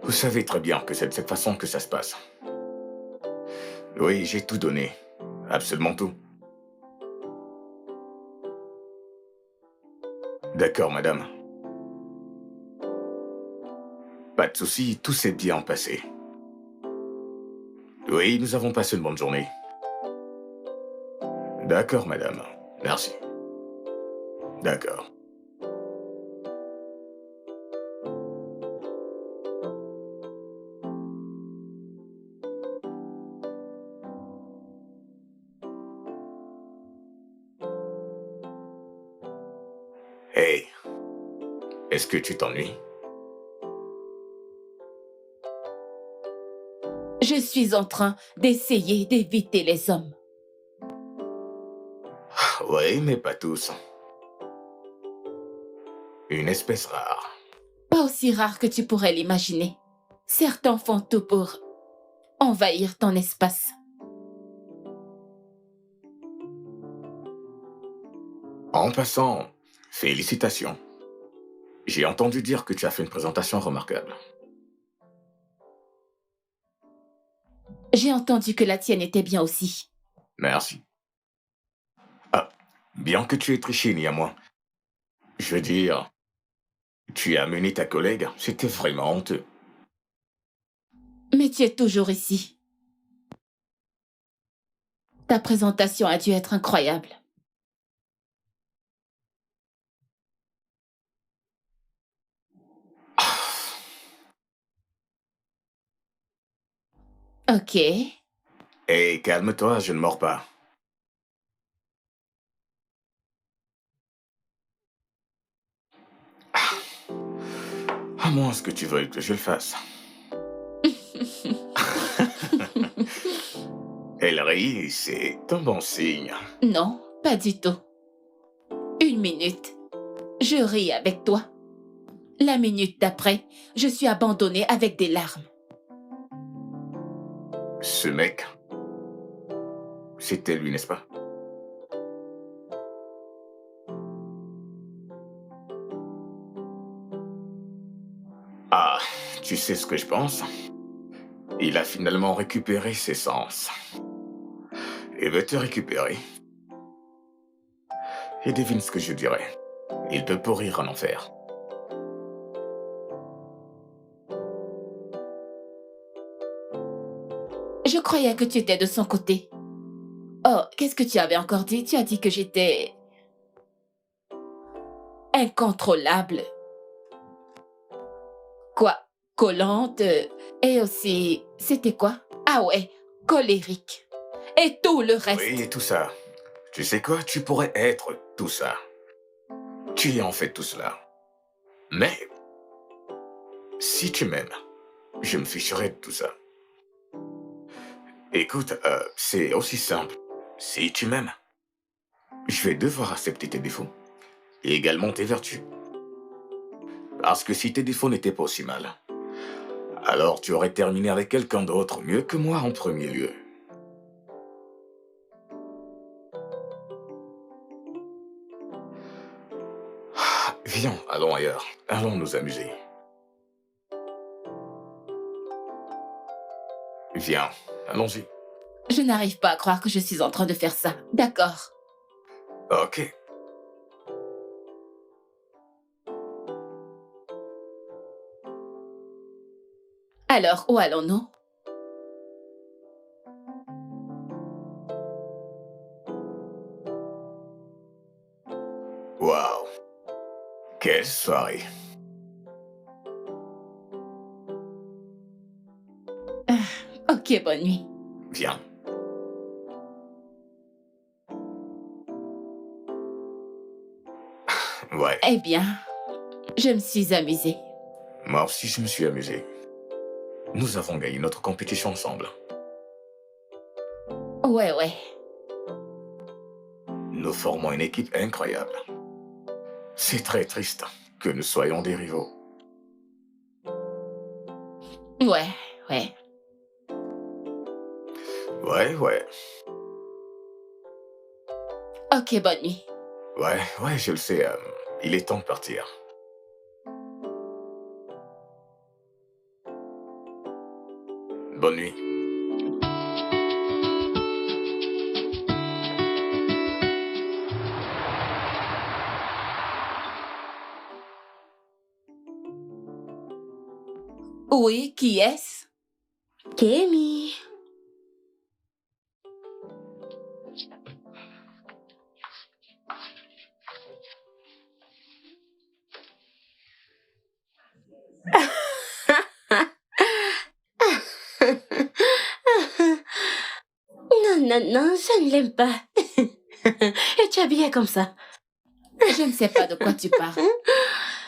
Vous savez très bien que c'est de cette façon que ça se passe. Oui, j'ai tout donné. Absolument tout. D'accord, madame. Pas de souci, tout s'est bien passé. Oui, nous avons passé une bonne journée. D'accord, madame. Merci. D'accord. Hey, est-ce que tu t'ennuies? Je suis en train d'essayer d'éviter les hommes. Oui, mais pas tous. Une espèce rare. Pas aussi rare que tu pourrais l'imaginer. Certains font tout pour envahir ton espace. En passant, félicitations. J'ai entendu dire que tu as fait une présentation remarquable. J'ai entendu que la tienne était bien aussi. Merci. Ah, bien que tu aies triché néanmoins. Je veux dire, tu as amené ta collègue, c'était vraiment honteux. Mais tu es toujours ici. Ta présentation a dû être incroyable. Ok. Hé, calme-toi, je ne mords pas. À moins que tu veuilles que je le fasse. Elle rit, c'est un bon signe. Non, pas du tout. 1 minute. Je ris avec toi. La minute d'après, je suis abandonnée avec des larmes. Ce mec, c'était lui, n'est-ce pas? Ah, tu sais ce que je pense? Il a finalement récupéré ses sens. Il veut te récupérer. Et devine ce que je dirais. Il peut pourrir en enfer. Je croyais que tu étais de son côté. Oh, qu'est-ce que tu avais encore dit? Tu as dit que j'étais... incontrôlable. Quoi? Collante? Et aussi... C'était quoi? Ah ouais, colérique et tout le reste. Oui, et tout ça. Tu sais quoi? Tu pourrais être tout ça. Tu es en fait tout cela. Mais, si tu m'aimes, je me ficherai de tout ça. Écoute, c'est aussi simple. Si tu m'aimes, je vais devoir accepter tes défauts. Et également tes vertus. Parce que si tes défauts n'étaient pas aussi mal, alors tu aurais terminé avec quelqu'un d'autre mieux que moi en premier lieu. Viens, allons ailleurs. Allons nous amuser. Viens, allons-y. Je n'arrive pas à croire que je suis en train de faire ça. D'accord. Ok. Alors, où allons-nous? Waouh. Quelle soirée. Ok, bonne nuit. Viens. Ouais, Eh bien, je me suis amusée. moi aussi je me suis amusé. Nous avons gagné notre compétition ensemble. Ouais. Nous formons une équipe incroyable. C'est très triste que nous soyons des rivaux. Ouais. Ouais. Ok, bonne nuit. Ouais, je le sais. Il est temps de partir. Bonne nuit. Oui, qui est-ce? Kémy. Non, je ne l'aime pas. Et tu es habillée comme ça. Je ne sais pas de quoi tu parles.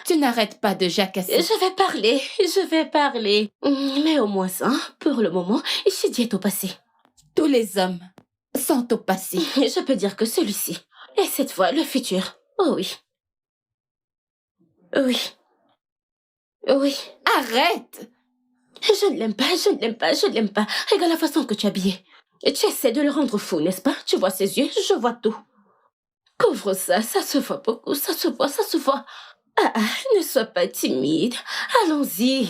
Tu n'arrêtes pas de jacasser. Je vais parler. Mais au moins ça, pour le moment, Chidi est au passé. Tous les hommes sont au passé. Je peux dire que celui-ci. Et cette fois, le futur. Oh oui. Oui. Arrête! Je ne l'aime pas. Regarde la façon que tu es habillée. Tu essaies de le rendre fou, n'est-ce pas? Tu vois ses yeux, je vois tout. Couvre ça se voit beaucoup, ça se voit. Ne sois pas timide. Allons-y.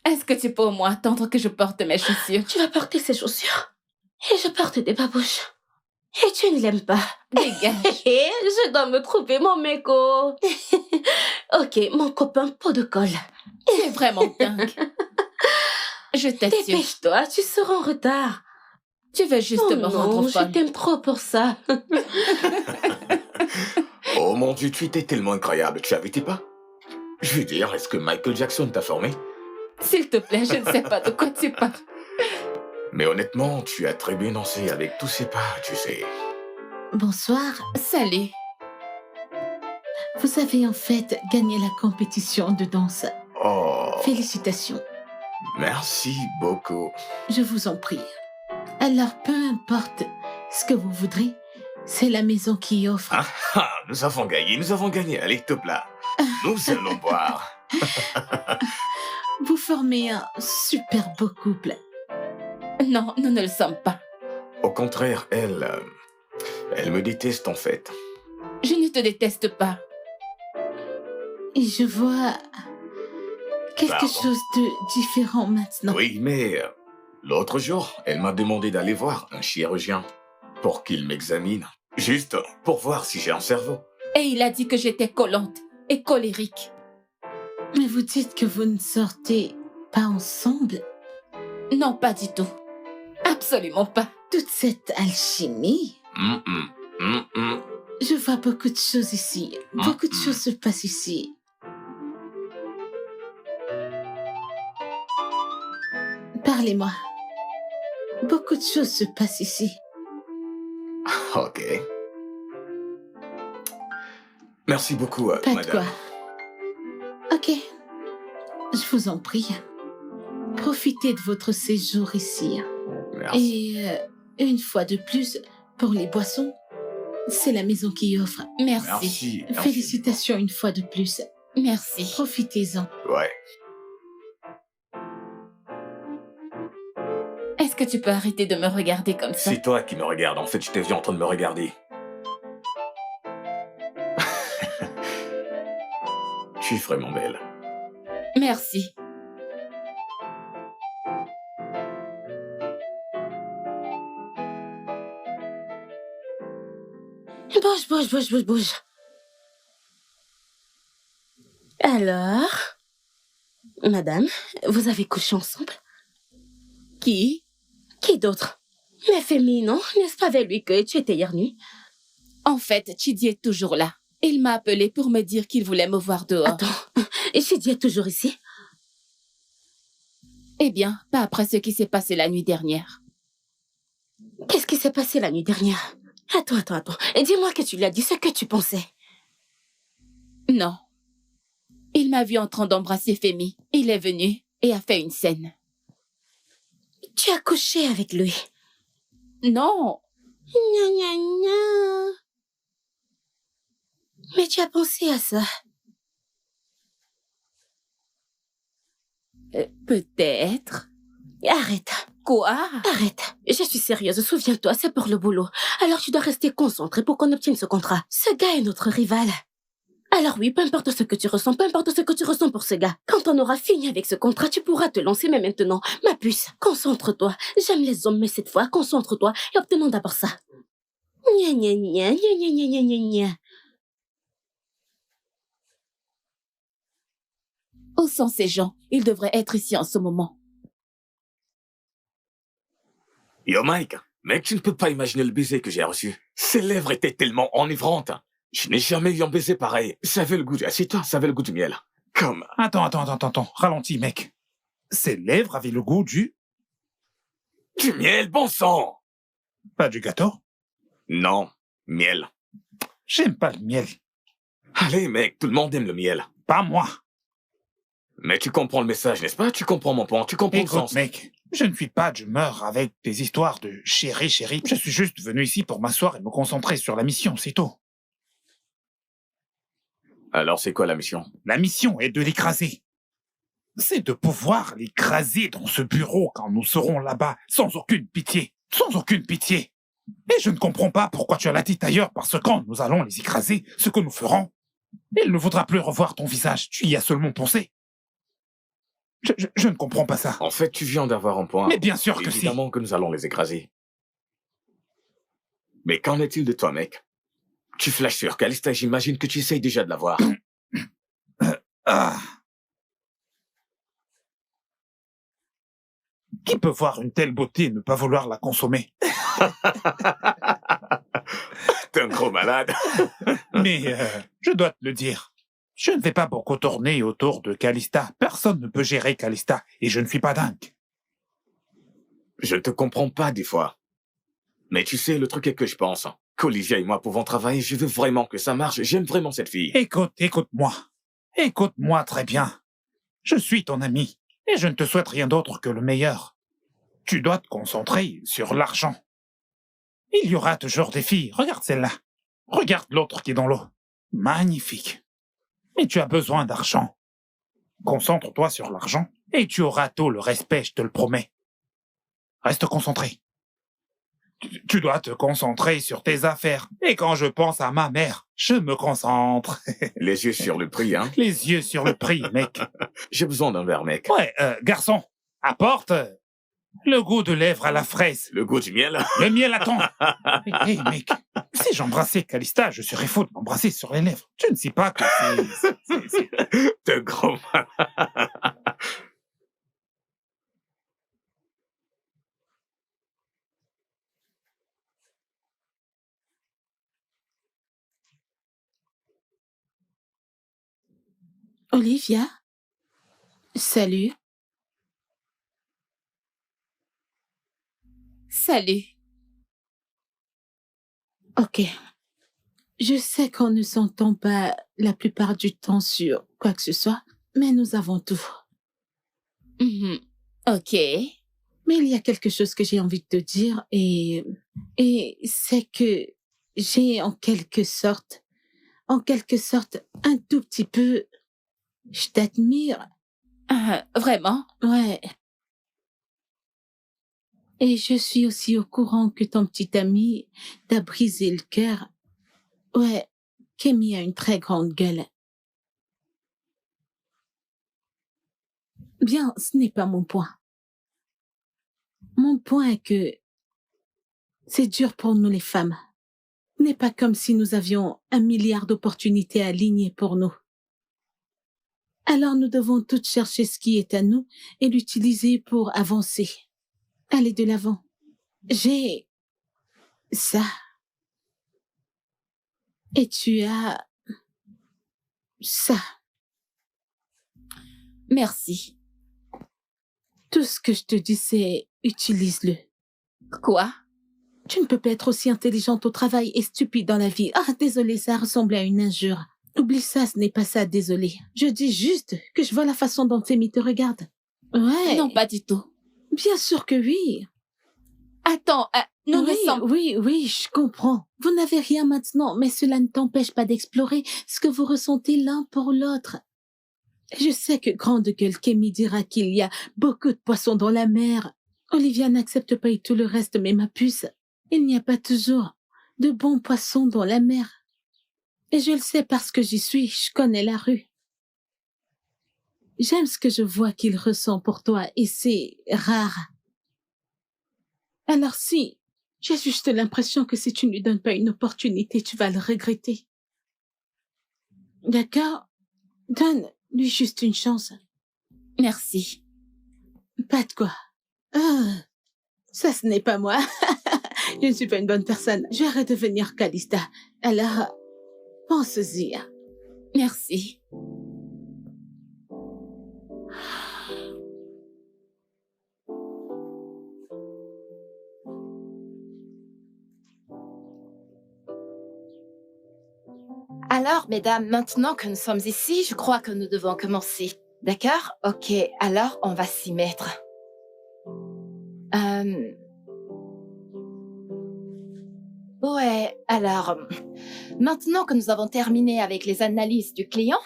Est-ce que tu peux au moins attendre que je porte mes chaussures? Tu vas porter ces chaussures. Et je porte des babouches. Et tu ne l'aimes pas. Dégage. Je dois me trouver mon méco. Ok, mon copain pot de colle. Tu es vraiment dingue. Je t'assure. Dépêche-toi, tu seras en retard. Tu veux juste me rendre je folle. t'aime trop pour ça. Oh mon Dieu, tu étais tellement incroyable, tu habitais pas? Je veux dire, est-ce que Michael Jackson t'a formé? S'il te plaît, je ne sais pas de quoi tu parles. Mais honnêtement, tu as très bien dansé avec tous ces pas, tu sais. Bonsoir. Salut. Vous avez en fait gagné la compétition de danse. Oh, Félicitations. merci beaucoup. Je vous en prie. Alors, peu importe ce que vous voudrez, c'est la maison qui offre. Nous avons gagné. Allez, top là. Nous allons boire. Vous formez un super beau couple. Non, nous ne le sommes pas. Au contraire, elle me déteste en fait. Je ne te déteste pas. Et je vois quelque Pardon. chose de différent maintenant. Oui, mais l'autre jour, elle m'a demandé d'aller voir un chirurgien pour qu'il m'examine. Juste pour voir si j'ai un cerveau. Et il a dit que j'étais collante et colérique. Mais vous dites que vous ne sortez pas ensemble? Non, pas du tout. Absolument pas. Toute cette alchimie? Je vois beaucoup de choses ici. Beaucoup de choses se passent ici. Parlez-moi. Beaucoup de choses se passent ici. Ok. Merci beaucoup, Pas de madame. quoi. Ok. Je vous en prie. Profitez de votre séjour ici. Merci. Et une fois de plus, pour les boissons, c'est la maison qui offre. Merci. Félicitations une fois de plus. Merci. Profitez-en. Ouais. Est-ce que tu peux arrêter de me regarder comme ça? C'est toi qui me regardes. En fait, je t'ai vu en train de me regarder. Tu es vraiment belle. Merci. Bouge. Alors, madame, vous avez couché ensemble? Qui? Qui d'autre? Mais Femi, non? N'est-ce pas avec lui que tu étais hier nuit? En fait, Chidi est toujours là. Il m'a appelé pour me dire qu'il voulait me voir dehors. Attends, et Chidi est toujours ici? Eh bien, pas après ce qui s'est passé la nuit dernière. Qu'est-ce qui s'est passé la nuit dernière? Attends. Et dis-moi que tu lui as dit ce que tu pensais. Non. Il m'a vu en train d'embrasser Femi. Il est venu et a fait une scène. Tu as couché avec lui? Non. Gna. Mais tu as pensé à ça? Peut-être. Arrête. Quoi? Arrête. Je suis sérieuse, souviens-toi, c'est pour le boulot. Alors tu dois rester concentré pour qu'on obtienne ce contrat. Ce gars est notre rival. Alors oui, peu importe ce que tu ressens pour ce gars. Quand on aura fini avec ce contrat, tu pourras te lancer, mais maintenant, ma puce, concentre-toi. J'aime les hommes, mais cette fois, concentre-toi et obtenons d'abord ça. Gna. Où sont ces gens? Ils devraient être ici en ce moment. Yo, Mike, mec, tu ne peux pas imaginer le baiser que j'ai reçu. Ses lèvres étaient tellement enivrantes. Je n'ai jamais eu un baiser pareil. Ça avait le goût assieds-toi, ça avait le goût du miel. Comme... Attends. Ralentis, mec. Ses lèvres avaient le goût du miel, bon sang! Pas du gâteau? Non, miel. J'aime pas le miel. Allez, mec, tout le monde aime le miel. Pas moi. Mais tu comprends le message, n'est-ce pas? Tu comprends mon point, tu comprends le Écoute, sens. mec, je ne suis pas d'humeur avec des histoires de chéri. Je suis juste venu ici pour m'asseoir et me concentrer sur la mission, c'est tout. Alors, c'est quoi la mission? La mission est de l'écraser. C'est de pouvoir l'écraser dans ce bureau quand nous serons là-bas, sans aucune pitié. Et je ne comprends pas pourquoi tu as la tête ailleurs, parce que quand nous allons les écraser, ce que nous ferons, il ne voudra plus revoir ton visage. Tu y as seulement pensé. Je ne comprends pas ça. En fait, tu viens d'avoir un point. Mais bien sûr que si. Évidemment que nous allons les écraser. Mais qu'en est-il de toi, mec? Tu flashes sur Calista, j'imagine que tu essayes déjà de la voir. Qui peut voir une telle beauté et ne pas vouloir la consommer? T'es un gros malade. Mais je dois te le dire, je ne vais pas beaucoup tourner autour de Calista. Personne ne peut gérer Calista et je ne suis pas dingue. Je te comprends pas des fois. Mais tu sais, le truc est que je pense qu'Olivia et moi pouvons travailler. Je veux vraiment que ça marche. J'aime vraiment cette fille. Écoute-moi. Écoute-moi très bien. Je suis ton ami et je ne te souhaite rien d'autre que le meilleur. Tu dois te concentrer sur l'argent. Il y aura toujours des filles. Regarde celle-là. Regarde l'autre qui est dans l'eau. Magnifique. Mais tu as besoin d'argent. Concentre-toi sur l'argent et tu auras tout le respect, je te le promets. Reste concentré. Tu dois te concentrer sur tes affaires. Et quand je pense à ma mère, je me concentre. Les yeux sur le prix, hein? Les yeux sur le prix, mec. J'ai besoin d'un verre, mec. Ouais, garçon, apporte le goût de lèvres à la fraise. Le goût du miel? Le miel attend. Hé, mec, si j'embrassais Calista, je serais fou de m'embrasser sur les lèvres. Tu ne sais pas que c'est... T'es gros malade. Olivia? Salut. Salut. Ok. Je sais qu'on ne s'entend pas la plupart du temps sur quoi que ce soit, mais nous avons tout. Mhm. Ok. Mais il y a quelque chose que j'ai envie de te dire et c'est que j'ai en quelque sorte, un tout petit peu, je t'admire. Vraiment? Ouais. Et je suis aussi au courant que ton petit ami t'a brisé le cœur. Ouais, Kémy a une très grande gueule. Bien, ce n'est pas mon point. Mon point est que c'est dur pour nous les femmes. Ce n'est pas comme si nous avions 1 milliard d'opportunités alignées pour nous. Alors nous devons toutes chercher ce qui est à nous et l'utiliser pour avancer. Aller de l'avant. J'ai ça. Et tu as ça. Merci. Tout ce que je te dis, c'est utilise-le. Quoi? Tu ne peux pas être aussi intelligente au travail et stupide dans la vie. Ah, désolé, ça ressemble à une injure. Oublie ça, ce n'est pas ça, désolé. Je dis juste que je vois la façon dont Amy te regarde. Ouais. Non, pas du tout. Bien sûr que oui. Attends, nous ne sommes... Oui, je comprends. Vous n'avez rien maintenant, mais cela ne t'empêche pas d'explorer ce que vous ressentez l'un pour l'autre. Je sais que grande gueule Kémy dira qu'il y a beaucoup de poissons dans la mer. Olivia n'accepte pas et tout le reste, mais ma puce, il n'y a pas toujours de bons poissons dans la mer. Et je le sais parce que j'y suis, je connais la rue. J'aime ce que je vois qu'il ressent pour toi et c'est rare. Alors si, j'ai juste l'impression que si tu ne lui donnes pas une opportunité, tu vas le regretter. D'accord? Donne-lui juste une chance. Merci. Pas de quoi. Ah, ça ce n'est pas moi. Je ne suis pas une bonne personne. Je vais redevenir Calista. Alors, pense-y. Merci. Alors, mesdames, maintenant que nous sommes ici, je crois que nous devons commencer. D'accord? Ok, alors on va s'y mettre. Ouais, alors, maintenant que nous avons terminé avec les analyses du client,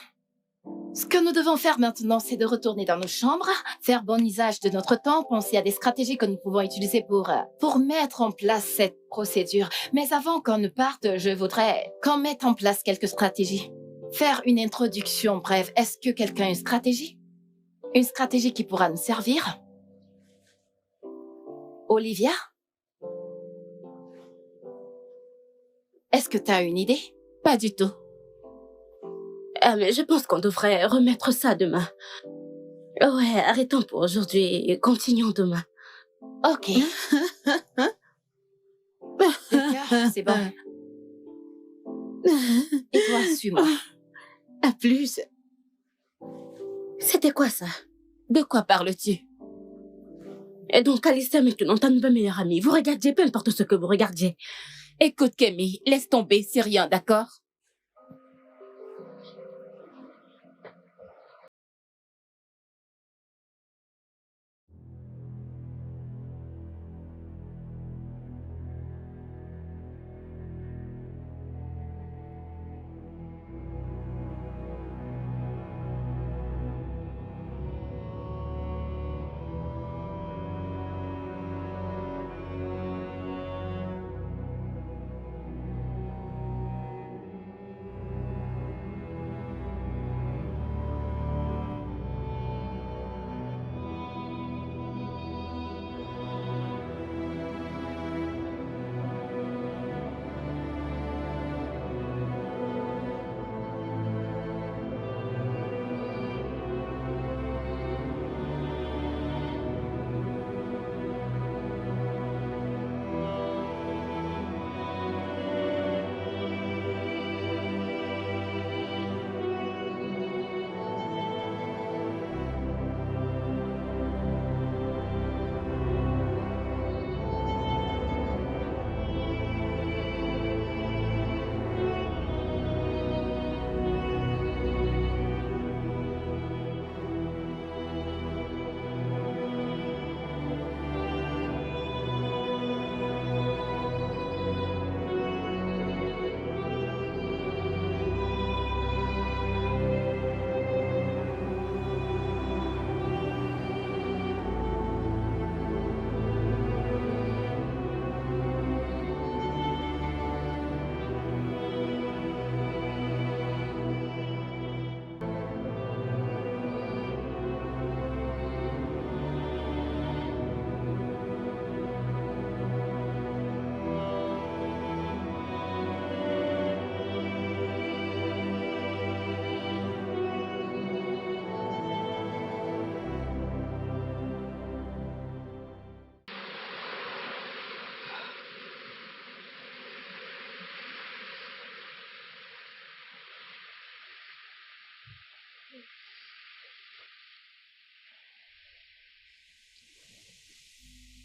ce que nous devons faire maintenant, c'est de retourner dans nos chambres, faire bon usage de notre temps, penser à des stratégies que nous pouvons utiliser pour mettre en place cette procédure. Mais avant qu'on ne parte, je voudrais qu'on mette en place quelques stratégies. Faire une introduction brève. Est-ce que quelqu'un a une stratégie? Une stratégie qui pourra nous servir? Olivia? Est-ce que tu as une idée? Pas du tout. Ah, mais je pense qu'on devrait remettre ça demain. Ouais, arrêtons pour aujourd'hui et continuons demain. Ok. D'accord, c'est bon. Et toi, suis-moi. À plus. C'était quoi ça? De quoi parles-tu? Et donc, Calista maintenant, ta nouvelle meilleure amie. Vous regardiez, peu importe ce que vous regardiez. Écoute, Kémy, laisse tomber, c'est rien, d'accord?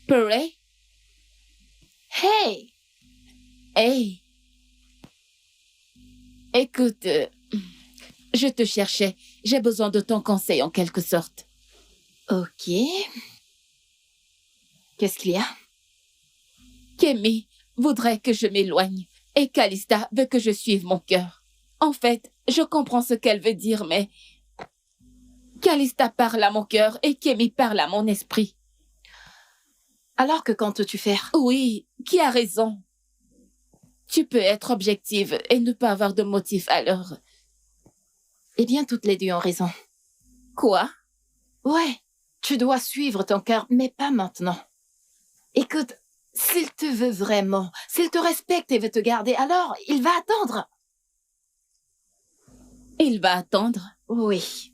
Purée? Hey! Hey! Écoute, je te cherchais. J'ai besoin de ton conseil en quelque sorte. Ok. Qu'est-ce qu'il y a? Kémy voudrait que je m'éloigne et Calista veut que je suive mon cœur. En fait, je comprends ce qu'elle veut dire, mais Calista parle à mon cœur et Kémy parle à mon esprit. Alors que comptes-tu faire? Oui, qui a raison? Tu peux être objective et ne pas avoir de motif alors. Eh bien, toutes les deux ont raison. Quoi? Ouais, tu dois suivre ton cœur, mais pas maintenant. Écoute, s'il te veut vraiment, s'il te respecte et veut te garder, alors il va attendre. Il va attendre? Oui.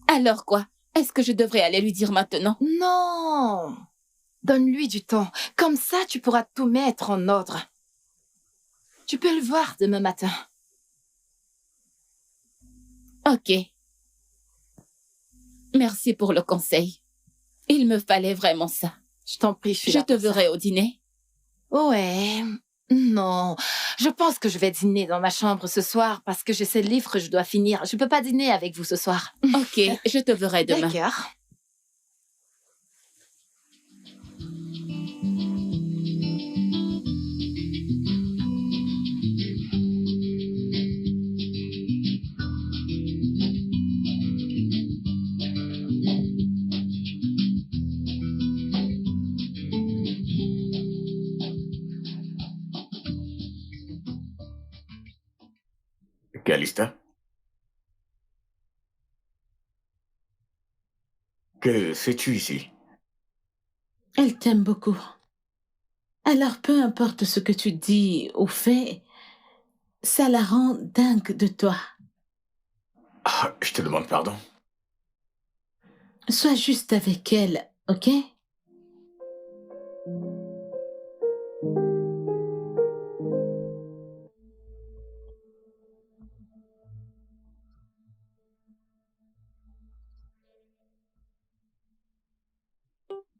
Alors quoi? Est-ce que je devrais aller lui dire maintenant? Non. Donne-lui du temps. Comme ça, tu pourras tout mettre en ordre. Tu peux le voir demain matin. Ok. Merci pour le conseil. Il me fallait vraiment ça. Je t'en prie, je suis Je là te pour ça. verrai au dîner. Ouais. Non. Je pense que je vais dîner dans ma chambre ce soir parce que j'ai ce livre que je dois finir. Je peux pas dîner avec vous ce soir. Ok, je te verrai demain. D'accord. Calista? Que fais-tu ici? Elle t'aime beaucoup. Alors peu importe ce que tu dis ou fais, ça la rend dingue de toi. Ah, je te demande pardon. Sois juste avec elle, ok?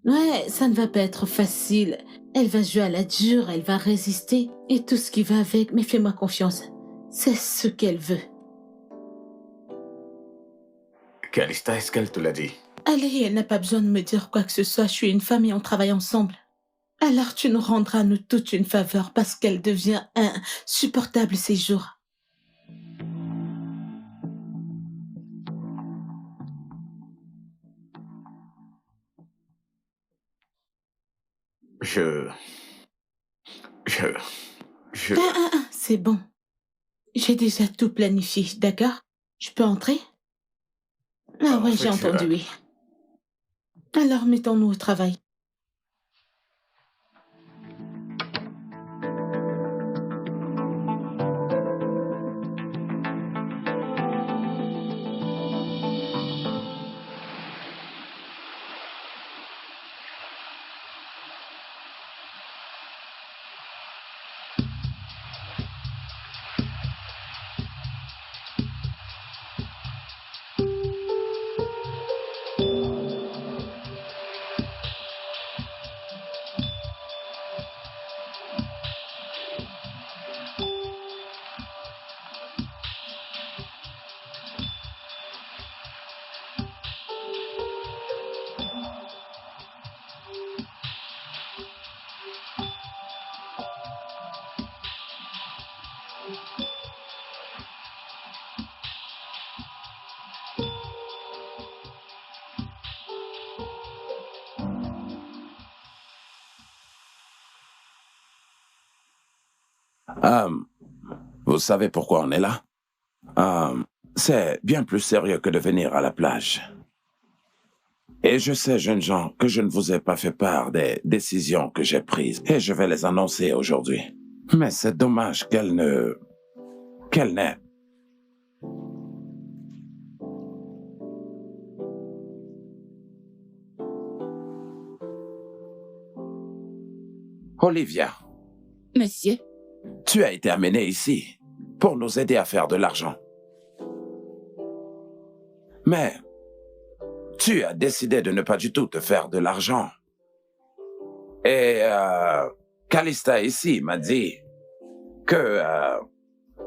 Ouais, ça ne va pas être facile. Elle va jouer à la dure, elle va résister. Et tout ce qui va avec, mais fais-moi confiance. C'est ce qu'elle veut. Calista, est-ce qu'elle te l'a dit? Allez, elle n'a pas besoin de me dire quoi que ce soit. Je suis une femme et on travaille ensemble. Alors tu nous rendras, nous toutes, une faveur parce qu'elle devient insupportable ces jours. Je... C'est bon. J'ai déjà tout planifié, d'accord? Je peux entrer? Ah ouais, j'ai entendu, oui. Alors mettons-nous au travail. Vous savez pourquoi on est là? C'est bien plus sérieux que de venir à la plage. Et je sais, jeunes gens, que je ne vous ai pas fait part des décisions que j'ai prises. Et je vais les annoncer aujourd'hui. Mais c'est dommage qu'elle n'ait. Olivia, Monsieur, tu as été amenée ici pour nous aider à faire de l'argent. Mais tu as décidé de ne pas du tout te faire de l'argent Et Calista ici m'a dit que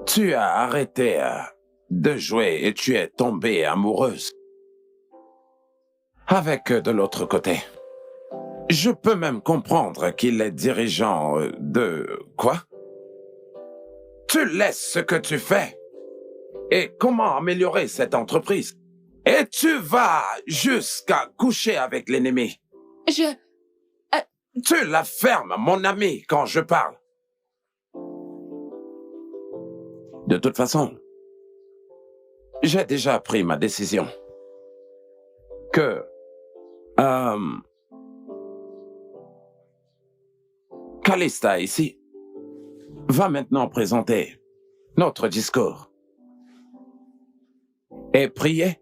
tu as arrêté de jouer et tu es tombée amoureuse avec de l'autre côté. Je peux même comprendre qu'il est dirigeant de... Quoi? Tu laisses ce que tu fais. Et comment améliorer cette entreprise? Et tu vas jusqu'à coucher avec l'ennemi. Tu la fermes, mon ami, quand je parle. De toute façon, j'ai déjà pris ma décision. Que... Calista ici va maintenant présenter notre discours. Et prier.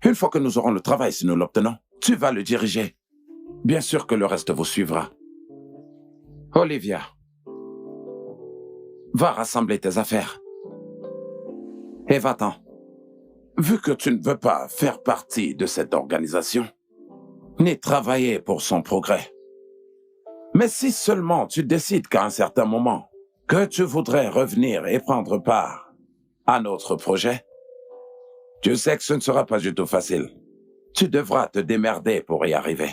Une fois que nous aurons le travail, si nous l'obtenons, tu vas le diriger. Bien sûr que le reste vous suivra. Olivia, va rassembler tes affaires. Et va-t'en. Vu que tu ne veux pas faire partie de cette organisation, ni travailler pour son progrès. Mais si seulement tu décides qu'à un certain moment, que tu voudrais revenir et prendre part à notre projet, tu sais que ce ne sera pas du tout facile. Tu devras te démerder pour y arriver.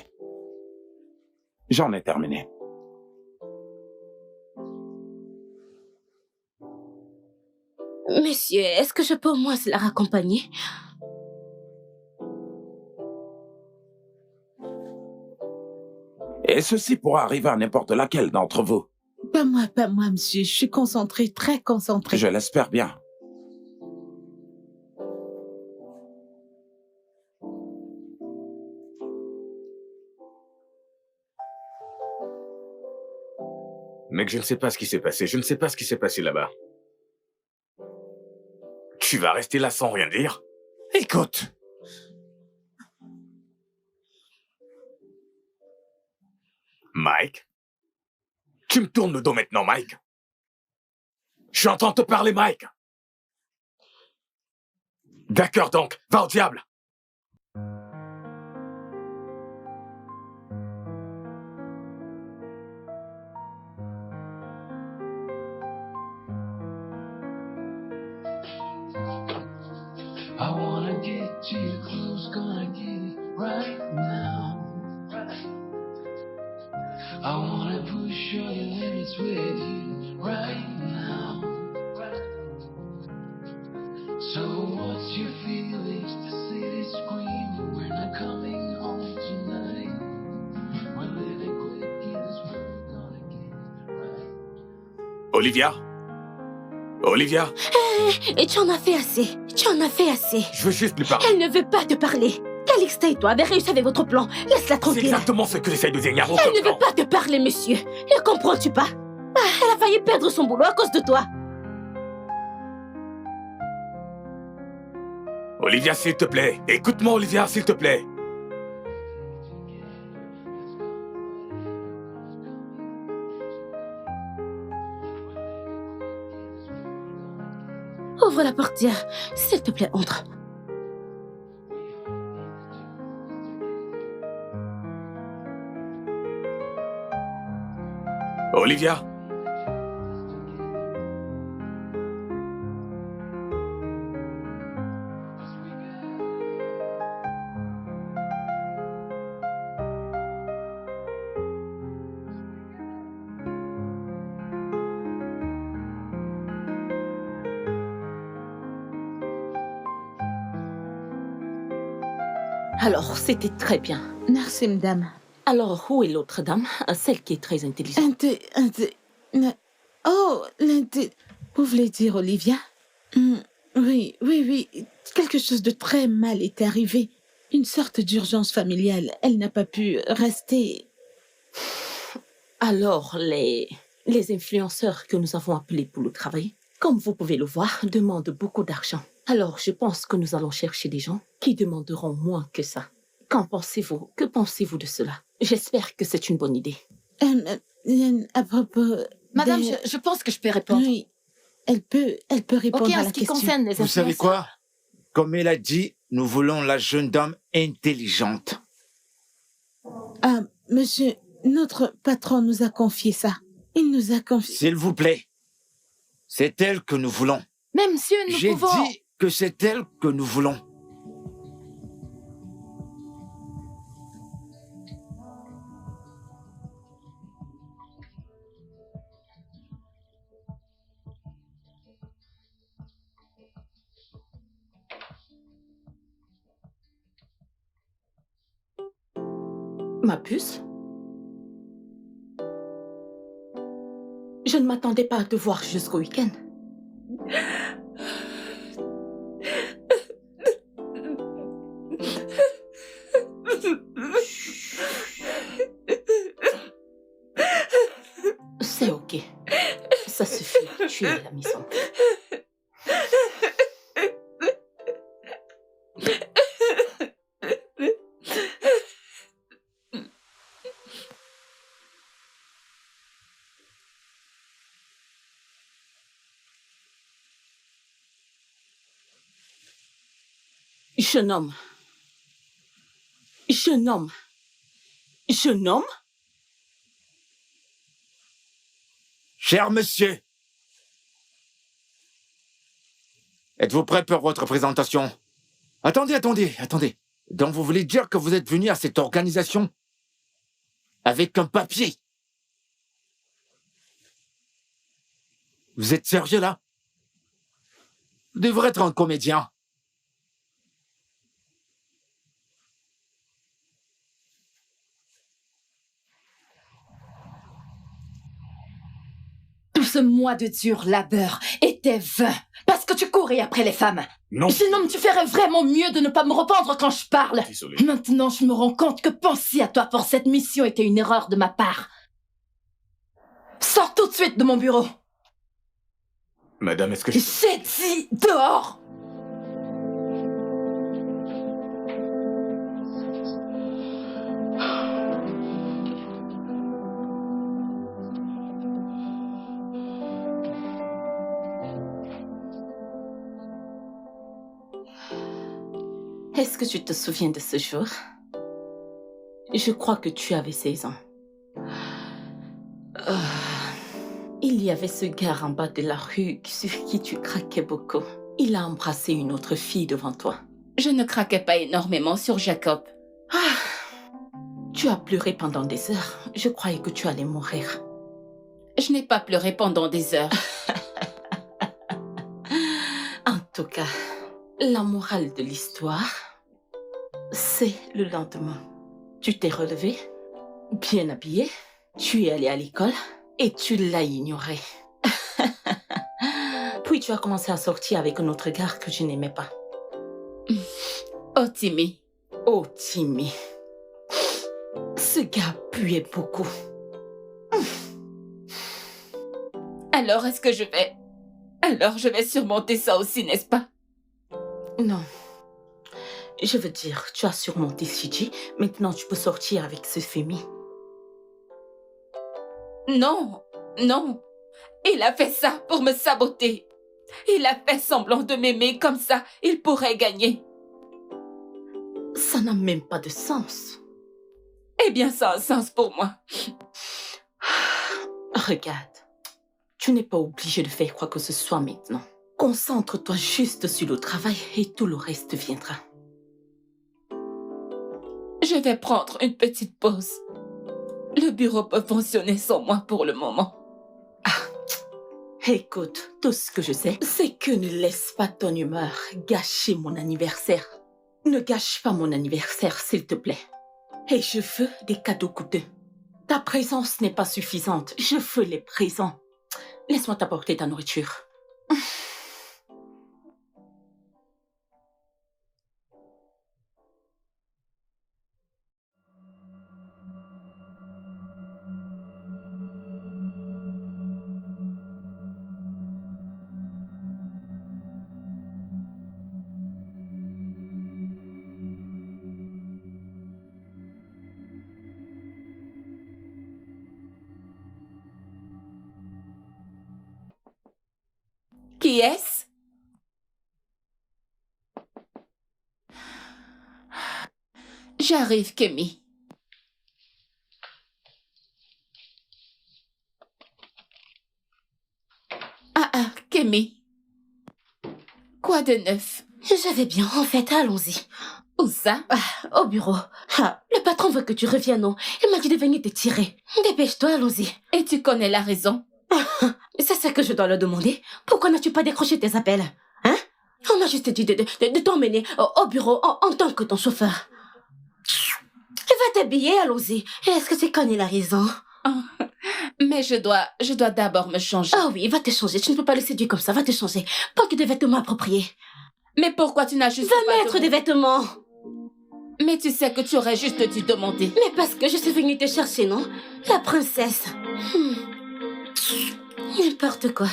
J'en ai terminé. Monsieur, est-ce que je peux au moins la raccompagner? Et ceci pourra arriver à n'importe laquelle d'entre vous. Pas moi, monsieur. Je suis concentrée, très concentrée. Je l'espère bien. Mec, je ne sais pas ce qui s'est passé. Je ne sais pas ce qui s'est passé là-bas. Tu vas rester là sans rien dire? Écoute. Mike? Tu me tournes le dos maintenant, Mike? Je suis en train de te parler, Mike. D'accord donc, va au diable. I wanna get you close, gonna get it right now. I wanna push your limits with you right now. So what's your feelings? The city's screaming, we're not coming home tonight. We're living quick in this world, gonna get it right. Olivia? Olivia? Et tu en as fait assez. Tu en as fait assez. Je veux juste lui parler. Elle ne veut pas te parler. Calista et toi avez réussi avec votre plan. Laisse-la C'est tranquille. exactement ce que j'essaye de dire. Elle ne veut pas te parler, monsieur. Ne comprends-tu pas? Elle a failli perdre son boulot à cause de toi. Olivia, s'il te plaît. Écoute-moi, Olivia, s'il te plaît. Ouvre la portière. S'il te plaît, entre. Olivia? Alors, c'était très bien. Merci, madame. Alors, où est l'autre dame? Celle qui est très intelligente. Oh, vous voulez dire Olivia? Oui. Quelque chose de très mal est arrivé. Une sorte d'urgence familiale. Elle n'a pas pu rester. Alors, les influenceurs que nous avons appelés pour le travail, comme vous pouvez le voir, demandent beaucoup d'argent. Alors, je pense que nous allons chercher des gens qui demanderont moins que ça. Qu'en pensez-vous? Que pensez-vous de cela? J'espère que c'est une bonne idée. À propos... Madame, je pense que je peux répondre. Oui, elle peut répondre Ok, à en la ce qui question. concerne les Vous savez influenceurs, quoi? Comme elle a dit, nous voulons la jeune dame intelligente. Ah, monsieur, Notre patron nous a confié ça. Il nous a confié... S'il vous plaît. C'est elle que nous voulons. Mais monsieur, nous J'ai pouvons... dit que c'est elle que nous voulons. Ma puce? Je ne m'attendais pas à te voir jusqu'au week-end. C'est ok. Ça suffit. Tu es à la maison. Je nomme. Je nomme. Je nomme. Cher monsieur. Êtes-vous prêt pour votre présentation? Attendez. Donc vous voulez dire que vous êtes venu à cette organisation avec un papier? Vous êtes sérieux là? Vous devrez être un comédien. Tout ce mois de dur labeur était vain parce que tu courais après les femmes. Non. Sinon, tu ferais vraiment mieux de ne pas me reprendre quand je parle. Désolé. Maintenant, je me rends compte que penser à toi pour cette mission était une erreur de ma part. Sors tout de suite de mon bureau. Madame, est-ce que je... J'ai dit dehors. Est-ce que tu te souviens de ce jour? Je crois que tu avais 16 ans. Il y avait ce gars en bas de la rue sur qui tu craquais beaucoup. Il a embrassé une autre fille devant toi. Je ne craquais pas énormément sur Jacob. Tu as pleuré pendant des heures. Je croyais que tu allais mourir. Je n'ai pas pleuré pendant des heures. En tout cas, la morale de l'histoire, c'est le lendemain. Tu t'es relevé, bien habillé, tu es allé à l'école et tu l'as ignoré. Puis tu as commencé à sortir avec un autre gars que je n'aimais pas. Oh, Timmy. Oh, Timmy. Ce gars puait beaucoup. Alors, est-ce que je vais... Alors, je vais surmonter ça aussi, n'est-ce pas? Non. Je veux dire, tu as surmonté Fiji, maintenant tu peux sortir avec ce Femi. Non, non. Il a fait ça pour me saboter. Il a fait semblant de m'aimer comme ça. Il pourrait gagner. Ça n'a même pas de sens. Eh bien, ça a un sens pour moi. Regarde, tu n'es pas obligé de faire quoi que ce soit maintenant. Concentre-toi juste sur le travail et tout le reste viendra. Je vais prendre une petite pause. Le bureau peut fonctionner sans moi pour le moment. Écoute, tout ce que je sais, c'est que ne laisse pas ton humeur gâcher mon anniversaire. Ne gâche pas mon anniversaire, s'il te plaît. Et je veux des cadeaux coûteux. Ta présence n'est pas suffisante. Je veux les présents. Laisse-moi t'apporter ta nourriture. Qui est-ce? J'arrive, Kemi. Kémy, quoi de neuf? Je vais bien, en fait, allons-y. Où ça? Au bureau. Le patron veut que tu reviennes, non? Il m'a dit de venir te tirer. Dépêche-toi, allons-y. Et tu connais la raison? C'est ça que je dois le demander. Pourquoi n'as-tu pas décroché tes appels? Hein? On m'a juste dit de t'emmener au bureau en tant que ton chauffeur. Va t'habiller, allons-y. Est-ce que tu connais la raison? Mais je dois d'abord me changer. Ah oui, va te changer. Tu ne peux pas le séduire comme ça. Va te changer. Porte des vêtements appropriés. Mais pourquoi tu n'as juste Va pas mettre des vêtements. Mais tu sais que tu aurais juste dû demander. Mais parce que je suis venue te chercher, non? La princesse. N'importe quoi.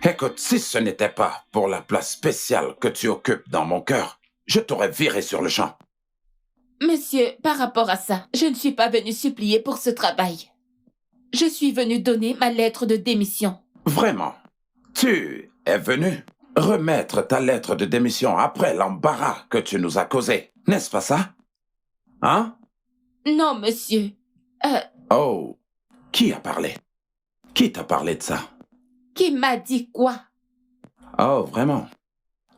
Écoute, si ce n'était pas pour la place spéciale que tu occupes dans mon cœur, je t'aurais viré sur le champ. Monsieur, par rapport à ça, je ne suis pas venue supplier pour ce travail. Je suis venue donner ma lettre de démission. Vraiment? Tu es venu remettre ta lettre de démission après l'embarras que tu nous as causé, n'est-ce pas ça? Hein? Non, monsieur. Oh, qui a parlé? Qui t'a parlé de ça? Qui m'a dit quoi? Oh, vraiment?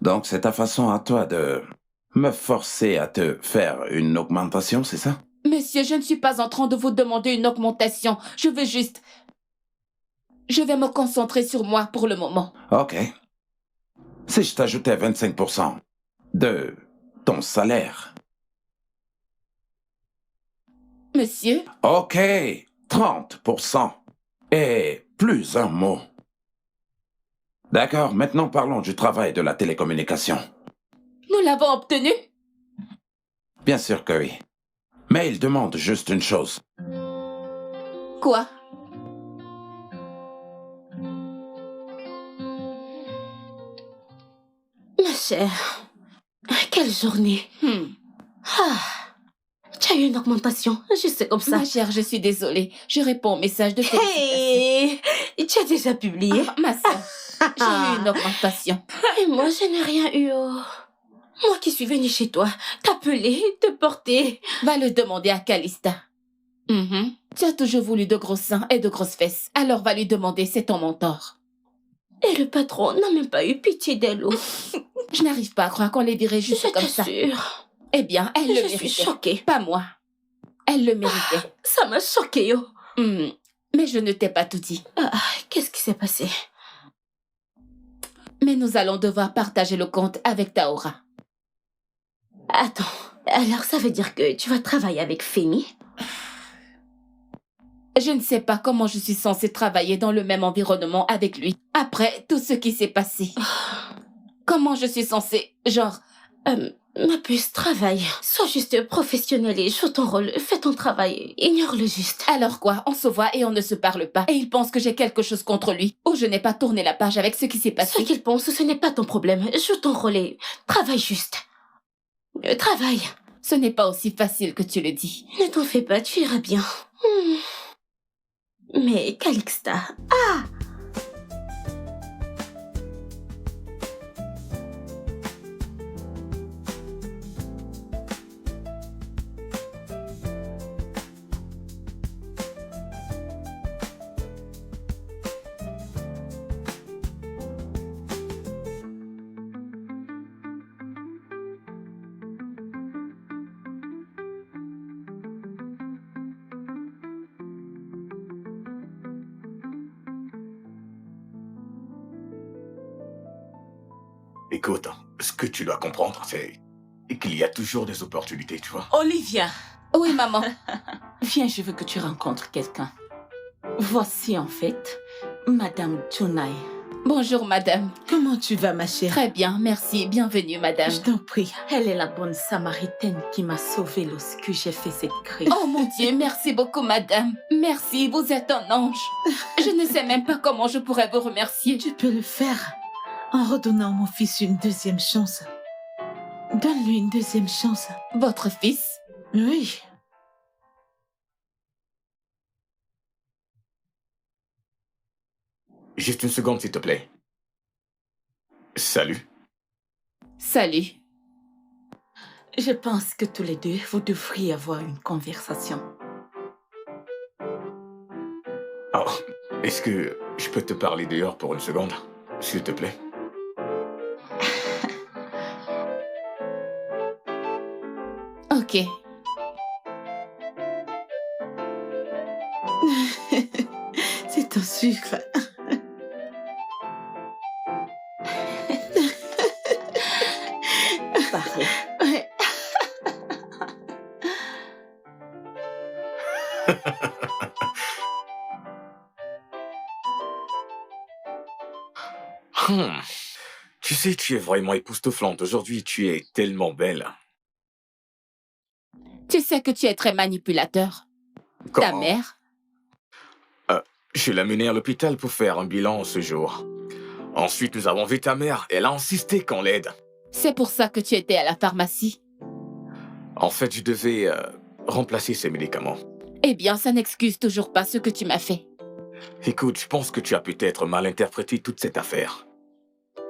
Donc c'est ta façon à toi de me forcer à te faire une augmentation, c'est ça? Monsieur, je ne suis pas en train de vous demander une augmentation. Je vais me concentrer sur moi pour le moment. Ok. Si je t'ajoutais 25% de ton salaire. Monsieur? Ok, 30%. Et plus un mot. D'accord, maintenant parlons du travail de la télécommunication. Nous l'avons obtenu? Bien sûr que oui. Mais il demande juste une chose. Quoi? Ma chère, quelle journée. Tu as eu une augmentation, juste comme ça. Ma chère, je suis désolée. Je réponds au message de félicitations. Hey, tu as déjà publié? Ma sœur, j'ai eu une augmentation. Et moi, je n'ai rien eu. Moi qui suis venue chez toi, t'appeler, te porter. Va le demander à Calista. Tu as toujours voulu de gros seins et de grosses fesses. Alors va lui demander, c'est ton mentor. Et le patron n'a même pas eu pitié d'elle. Je n'arrive pas à croire qu'on les virait juste comme ça. Sûre. Eh bien, elle le méritait. Je suis choquée. Pas moi. Elle le méritait. Ça m'a choquée, Mais je ne t'ai pas tout dit. Qu'est-ce qui s'est passé? Mais nous allons devoir partager le compte avec Taora. Attends, alors ça veut dire que tu vas travailler avec Femi? Je ne sais pas comment je suis censée travailler dans le même environnement avec lui, après tout ce qui s'est passé. Comment je suis censée, Ma puce, travaille. Sois juste professionnelle et joue ton rôle. Fais ton travail. Ignore le juste. Alors quoi? On se voit et on ne se parle pas. Et il pense que j'ai quelque chose contre lui. Ou je n'ai pas tourné la page avec ce qui s'est passé. Ce qu'il pense, ce n'est pas ton problème. Joue ton rôle et travaille juste. Travaille. Ce n'est pas aussi facile que tu le dis. Ne t'en fais pas, tu iras bien. Mais Calixta... Écoute, ce que tu dois comprendre, c'est qu'il y a toujours des opportunités, tu vois. Olivia, Oui, maman. viens, je veux que tu rencontres quelqu'un. Voici en fait Madame Junai. Bonjour, madame. Comment tu vas, ma chère? Très bien, merci. Bienvenue, madame. Je t'en prie. Elle est la bonne samaritaine qui m'a sauvée lorsque j'ai fait cette crise. Oh mon Dieu, merci beaucoup, madame. Merci, vous êtes un ange. Je ne sais même pas comment je pourrais vous remercier. Tu peux le faire en redonnant à mon fils une deuxième chance. Donne-lui une deuxième chance. Votre fils? Oui. Juste une seconde, s'il te plaît. Salut. Salut. Je pense que tous les deux, vous devriez avoir une conversation. Oh, est-ce que je peux te parler dehors pour une seconde, s'il te plaît? Ok. C'est ton sucre. Parle. Ouais. Hmm. Tu sais, tu es vraiment époustouflante. Aujourd'hui, tu es tellement belle. Tu sais que tu es très manipulateur. Ta Comment? mère, Je l'ai menée à l'hôpital pour faire un bilan ce jour. Ensuite, nous avons vu ta mère. Elle a insisté qu'on l'aide. c'est pour ça que tu étais à la pharmacie. En fait, je devais remplacer ses médicaments. Eh bien, ça n'excuse toujours pas ce que tu m'as fait. Écoute, je pense que tu as peut-être mal interprété toute cette affaire.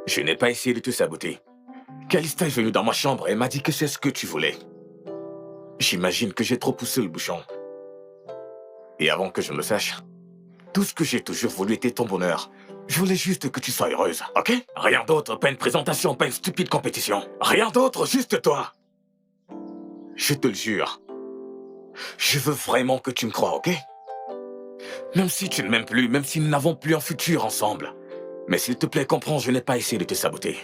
Je n'ai pas essayé de te saboter. Calista est venue dans ma chambre et m'a dit que c'est ce que tu voulais. J'imagine que j'ai trop poussé le bouchon. Et avant que je ne le sache, tout ce que j'ai toujours voulu était ton bonheur. Je voulais juste que tu sois heureuse, ok? Rien d'autre, pas une présentation, pas une stupide compétition. Rien d'autre, juste toi. Je te le jure. Je veux vraiment que tu me crois, ok? Même si tu ne m'aimes plus, même si nous n'avons plus un futur ensemble. Mais s'il te plaît, comprends, je n'ai pas essayé de te saboter.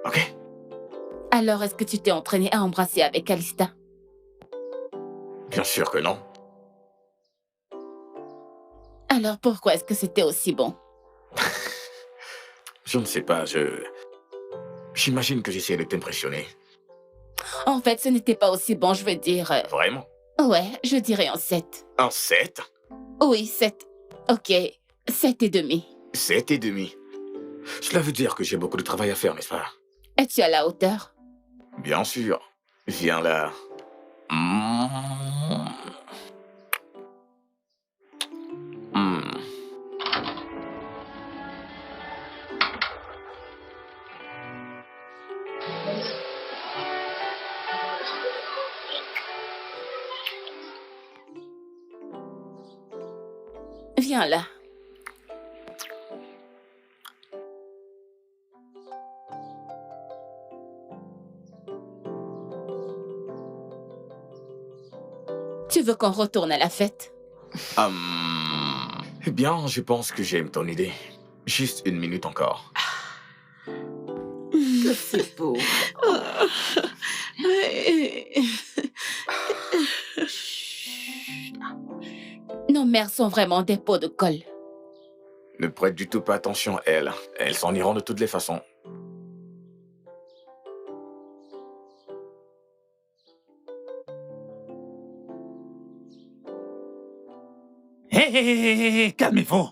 Ok? Alors, est-ce que tu t'es entraîné à embrasser avec Calista? Bien sûr que non. Alors, pourquoi est-ce que c'était aussi bon? Je ne sais pas, j'imagine que j'essayais de t'impressionner. En fait, ce n'était pas aussi bon, je veux dire. Vraiment? Ouais, je dirais un 7. Un 7? Oui, 7. Ok, 7,5. 7,5. Cela veut dire que j'ai beaucoup de travail à faire, n'est-ce pas? Es-tu à la hauteur? Bien sûr. Viens là. Mm. Mm. Viens là. Tu veux qu'on retourne à la fête? Eh bien, je pense que j'aime ton idée. Juste une minute encore. Que c'est beau. Nos mères sont vraiment des pots de colle. Ne prête du tout pas attention à elles. Elles s'en iront de toutes les façons. Hé, calmez-vous.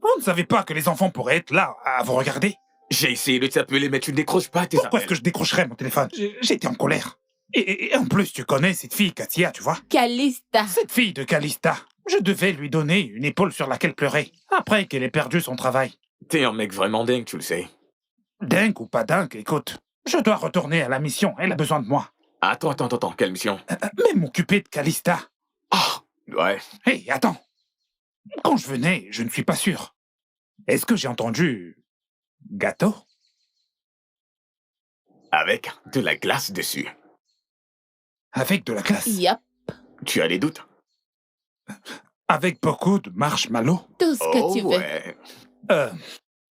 Vous ne savez pas que les enfants pourraient être là à vous regarder? J'ai essayé de t'appeler, mais tu ne décroches pas tes Pourquoi est-ce appels. que je décrocherais mon téléphone? J'étais en colère. Et en plus, tu connais cette fille, Katia, tu vois? Calista. Cette fille de Calista. Je devais lui donner une épaule sur laquelle pleurer, après qu'elle ait perdu son travail. T'es un mec vraiment dingue, tu le sais. Dingue ou pas dingue, écoute. Je dois retourner à la mission, elle a besoin de moi. Attends, quelle mission? Mais m'occuper de Calista. Ouais. Hé, attends. Quand je venais, je ne suis pas sûr. Est-ce que j'ai entendu... gâteau? Avec de la glace dessus. Avec de la glace? Yup. Tu as des doutes? Avec beaucoup de marshmallows? Tout ce que tu veux. Ouais.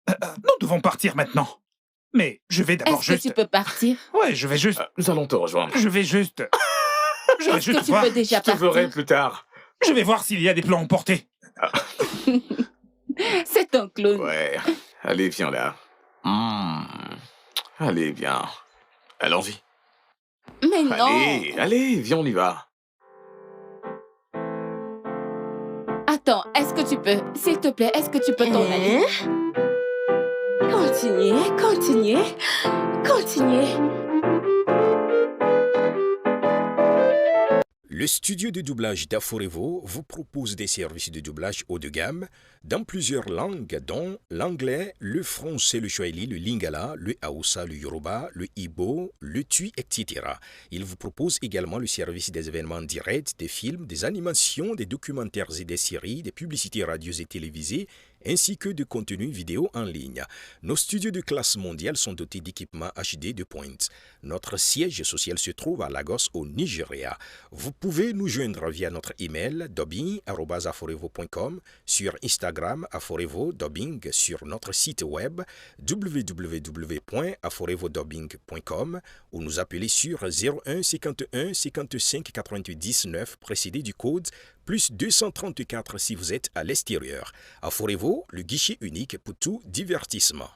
Nous devons partir maintenant. Mais je vais d'abord Est-ce que tu peux partir? Ouais, je vais juste... Nous allons te rejoindre. Je vais juste... Je vais Est-ce juste que tu voir... peux déjà Je te verrai partir? plus tard. Je vais voir s'il y a des plans emportés. C'est un clown. Ouais. Allez, viens là. Allez, viens. Allons-y. Mais non. Allez, viens, on y va. Attends, est-ce que tu peux? S'il te plaît, est-ce que tu peux t'en aller? Continuez, continuez, continuez. Le studio de doublage d'Aforevo vous propose des services de doublage haut de gamme dans plusieurs langues, dont l'anglais, le français, le swahili, le lingala, le hausa, le yoruba, le igbo, le tui, etc. Il vous propose également le service des événements directs, des films, des animations, des documentaires et des séries, des publicités radio et télévisées, ainsi que de contenus vidéo en ligne. Nos studios de classe mondiale sont dotés d'équipements HD de pointe. Notre siège social se trouve à Lagos, au Nigeria. Vous pouvez nous joindre via notre email dubbing@aforevo.com, sur Instagram Aforevo Dubbing, sur notre site web www.aforevodubbing.com ou nous appeler sur 01 51 55 88 19 précédé du code plus 234 si vous êtes à l'extérieur. Aforevo, le guichet unique pour tout divertissement.